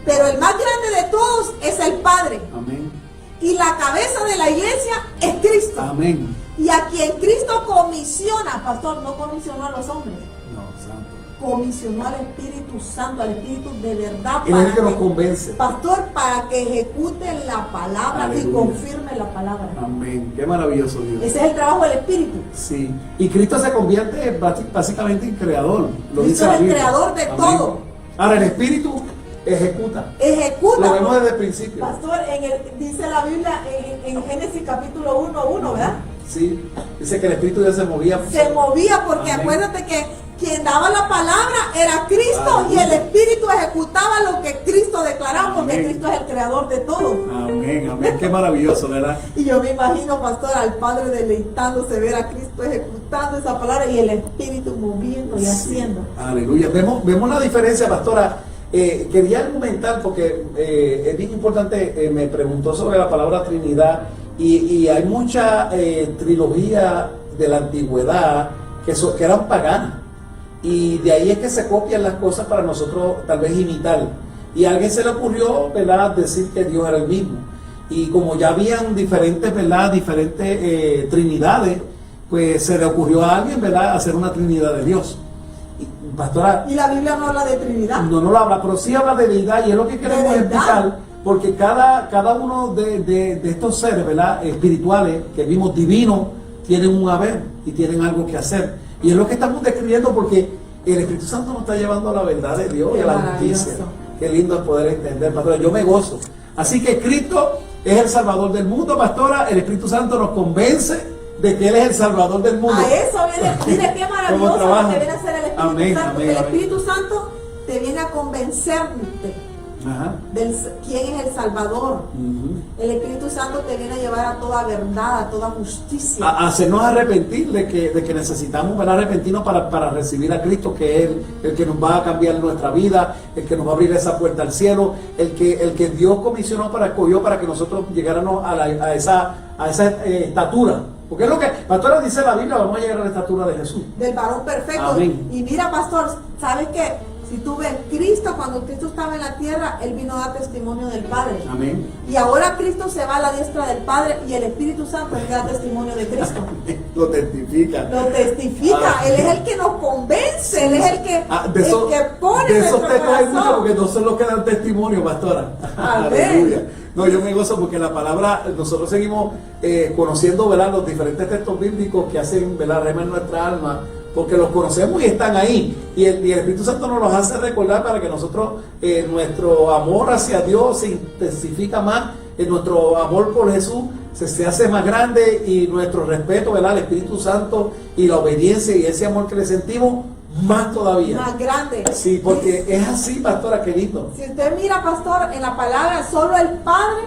Pero el más grande de todos es el Padre. Amén. Y la cabeza de la iglesia es Cristo. Amén. Y a quien Cristo comisiona, pastor, no comisionó a los hombres. No, santo. comisionó al Espíritu Santo, al Espíritu de verdad, Él es el que nos convence. pastor, para que ejecute la palabra y Aleluya. confirme la palabra. Amén. Qué maravilloso Dios. Ese es el trabajo del Espíritu. Sí. Y Cristo se convierte básicamente en creador. Lo Cristo dice es la el Biblia. creador de Amén. todo. Ahora el Espíritu ejecuta. Ejecuta. Lo vemos desde el principio. Pastor, dice la Biblia en Génesis capítulo 1:1, ¿verdad? Sí. Dice que el Espíritu ya se movía. Se movía porque Amén. acuérdate que quien daba la palabra era Cristo y Aleluya. el Espíritu ejecutaba lo que Cristo declaraba porque Amén. Cristo es el creador de todo. Amén, amén. Qué maravilloso, ¿verdad? Y yo me imagino, pastor, al Padre deleitándose ver a Cristo ejecutando esa palabra y el Espíritu moviendo y haciendo. Aleluya. Vemos la diferencia, pastora. Quería argumentar porque es bien importante. Me preguntó sobre la palabra Trinidad y hay mucha trilogía de la antigüedad que eran paganas. Y de ahí es que se copian las cosas para nosotros tal vez imitar. Y a alguien se le ocurrió, ¿verdad?, decir que Dios era el mismo. Y como ya habían diferentes, ¿verdad?, diferentes trinidades, pues se le ocurrió a alguien, ¿verdad?, hacer una trinidad de Dios. Y, pastora, Y la Biblia no habla de Trinidad. no lo habla, pero sí habla de deidad y es lo que queremos De deidad. explicar, porque cada uno de estos seres, ¿verdad?, espirituales que vimos divinos, tienen un haber y tienen algo que hacer. Y es lo que estamos describiendo porque el Espíritu Santo nos está llevando a la verdad de Dios y a la justicia. Qué lindo es poder entender, pastora. Yo me gozo. Así que Cristo es el Salvador del mundo, pastora. El Espíritu Santo nos convence de que Él es el Salvador del mundo. A eso viene, mire qué maravilloso trabaja? lo que viene a hacer el Espíritu Amén, Santo. amén, El amén. Espíritu Santo te viene a convencerte Ajá. quién es el Salvador. Ujú. El Espíritu Santo te viene a llevar a toda verdad, a toda justicia. A hacernos arrepentir de que necesitamos, ¿verdad?, arrepentirnos para recibir a Cristo, que es el que nos va a cambiar nuestra vida, el que nos va a abrir esa puerta al cielo, el que Dios comisionó escogió para que nosotros llegáramos a esa estatura. Porque es lo que, pastora, dice la Biblia, vamos a llegar a la estatura de Jesús. Del varón perfecto. Amén. Y mira, pastor, ¿sabes qué? Si tú ves Cristo, cuando Cristo estaba en la tierra, Él vino a dar testimonio del Padre. Amén. Y ahora Cristo se va a la diestra del Padre y el Espíritu Santo es que da testimonio de Cristo. Lo testifica. Lo testifica. Él es el que nos convence. Él es el que, De eso, el que pone de esos nuestro textos hay mucho corazón. porque no son los que dan testimonio, pastora. Amén. Aleluya. No, yo me gozo porque la palabra, nosotros seguimos conociendo, ¿verdad?, los diferentes textos bíblicos que hacen, ¿verdad?, rema en nuestra alma, porque los conocemos y están ahí. Y el Espíritu Santo nos los hace recordar para que nosotros, nuestro amor hacia Dios se intensifica más, nuestro amor por Jesús se hace más grande y nuestro respeto, ¿verdad?, al Espíritu Santo y la obediencia y ese amor que le sentimos, más todavía. Más grande. Sí, porque es así, pastora, qué lindo. Si usted mira, pastor, en la palabra, solo el Padre,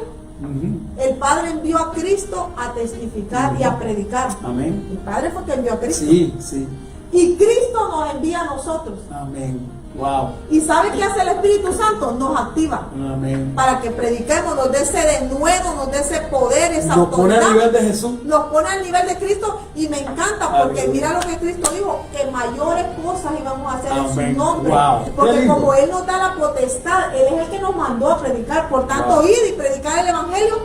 el Padre envió a Cristo a testificar y a predicar. Amén. El Padre fue que envió a Cristo. Sí, sí. Y Cristo nos envía a nosotros. Amén. Wow. ¿Y sabe qué hace el Espíritu Santo? Nos activa. Amén. Para que prediquemos, nos dé ese denuedo, nos dé ese poder, esa Nos pone autoridad. al nivel de Jesús. Nos pone al nivel de Cristo y me encanta porque Aleluya. mira lo que Cristo dijo, que mayores cosas íbamos a hacer en Amén. su nombre. Wow. Qué Porque lindo. como Él nos da la potestad, Él es el que nos mandó a predicar. Por tanto, Wow. ir y predicar el Evangelio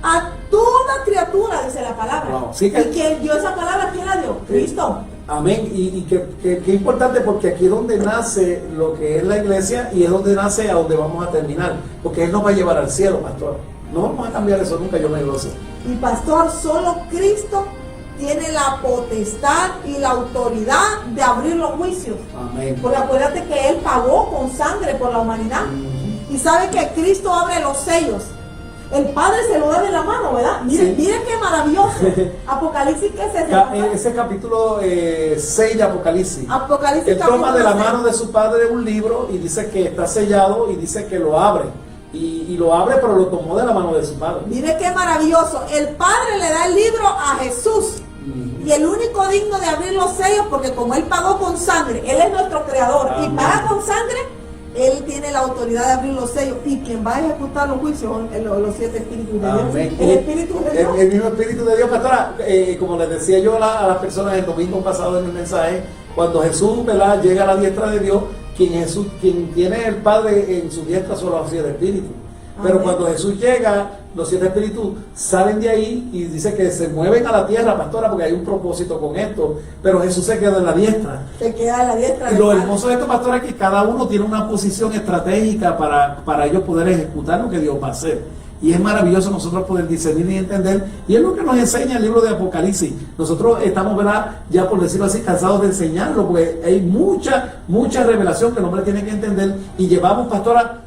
a toda criatura, dice la palabra. Wow. Sí que- ¿Y quién dio esa palabra? ¿Quién la dio? Cristo. Amén. Y qué importante porque aquí es donde nace lo que es la iglesia y es donde nace a donde vamos a terminar. Porque Él nos va a llevar al cielo, pastor. No vamos a cambiar eso nunca, yo me gozo. Y pastor, solo Cristo tiene la potestad y la autoridad de abrir los juicios. Amén. Porque acuérdate que Él pagó con sangre por la humanidad. Y sabe que Cristo abre los sellos. El Padre se lo da de la mano, ¿verdad? Miren, Sí. miren qué maravilloso. Apocalipsis, ¿qué es ese? Ese capítulo 6 de Apocalipsis. Apocalipsis Él toma de la capítulo mano de su padre un libro y dice que está sellado y dice que lo abre. Y lo abre, pero lo tomó de la mano de su padre. Mire qué maravilloso. El Padre le da el libro a Jesús. Y el único digno de abrir los sellos, porque como Él pagó con sangre, Él es nuestro creador. Amén. Y paga con sangre, Él tiene la autoridad de abrir los sellos. Y quien va a ejecutar los juicios son los 7 espíritus de Dios. Amén. El Espíritu de Dios. El mismo Espíritu de Dios, pastora, como les decía yo a las personas el domingo pasado en mi mensaje, cuando Jesús, ¿verdad?, llega a la diestra de Dios, quien tiene el Padre en su diestra son los 7 espíritus. Pero Amén. cuando Jesús llega, los 7 espíritus salen de ahí y dice que se mueven a la tierra, pastora, porque hay un propósito con esto. Pero Jesús se queda en la diestra. Se queda a la diestra Y del lo Padre. hermoso de esto, pastora, es que cada uno tiene una posición estratégica para ellos poder ejecutar lo que Dios va a hacer. Y es maravilloso nosotros poder discernir y entender. Y es lo que nos enseña el libro de Apocalipsis. Nosotros estamos, ¿verdad?, ya por decirlo así, cansados de enseñarlo, porque hay mucha revelación que el hombre tiene que entender. Y llevamos, pastora,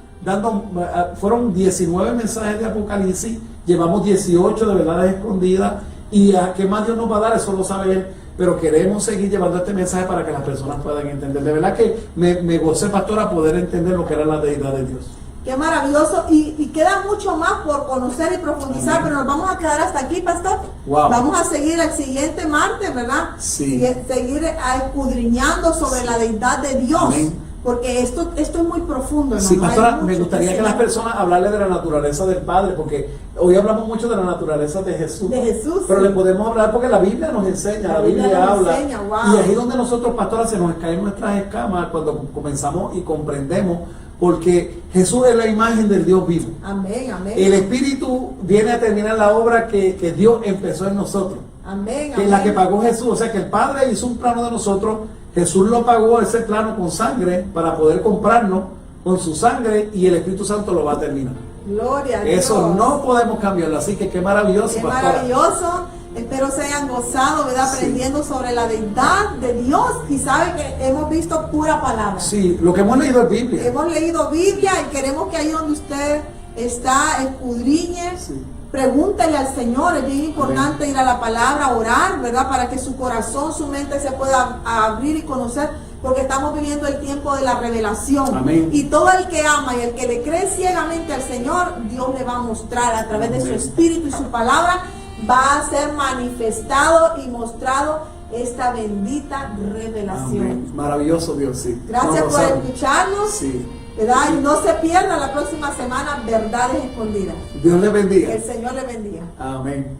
fueron 19 mensajes de Apocalipsis, llevamos 18 de verdades escondidas. Y a qué más Dios nos va a dar, eso lo sabe Él. Pero queremos seguir llevando este mensaje para que las personas puedan entender. De verdad que me gocé, pastora, poder entender lo que era la deidad de Dios. Qué maravilloso, y queda mucho más por conocer y profundizar. Amén. Pero nos vamos a quedar hasta aquí, pastor. Wow. Vamos a seguir el siguiente martes, ¿verdad? Sí. Y seguir escudriñando sobre la deidad de Dios. Amén. Porque esto es muy profundo, ¿no? Sí, No hay pastora, mucho me gustaría que las enseñar. personas hablarle de la naturaleza del Padre, porque hoy hablamos mucho de la naturaleza de Jesús. De Jesús, Pero sí. le podemos hablar porque la Biblia nos enseña, La Biblia nos habla. enseña, wow. Y ahí donde nosotros, pastora, se nos caen nuestras escamas cuando comenzamos y comprendemos, porque Jesús es la imagen del Dios vivo. Amén, amén. El Espíritu viene a terminar la obra que Dios empezó en nosotros, Amén, que es la amén. que pagó Jesús. O sea que el Padre hizo un plano de nosotros, Jesús lo pagó ese plano con sangre para poder comprarnos con su sangre, y el Espíritu Santo lo va a terminar. Gloria a Eso Dios. no podemos cambiarlo, así que qué maravilloso, Qué pastora. maravilloso. Espero se hayan gozado, ¿verdad? Sí. Aprendiendo sobre la deidad de Dios. Y saben que hemos visto pura palabra. Sí, lo que hemos leído es Biblia. Hemos leído Biblia y queremos que ahí donde usted está, escudriñe, Sí. pregúntele al Señor. Es bien importante ir a la palabra, orar, ¿verdad? Para que su corazón, su mente se pueda abrir y conocer, porque estamos viviendo el tiempo de la revelación. Amén. Y todo el que ama y el que le cree ciegamente al Señor, Dios le va a mostrar a través de su Amén. Espíritu y su palabra, va a ser manifestado y mostrado esta bendita revelación. Amén. Maravilloso Dios, sí. Gracias Nos por gozamos. escucharnos. Sí. ¿Verdad? Y no se pierda la próxima semana Verdades Escondidas. Dios le Que bendiga. el Señor le bendiga. Amén.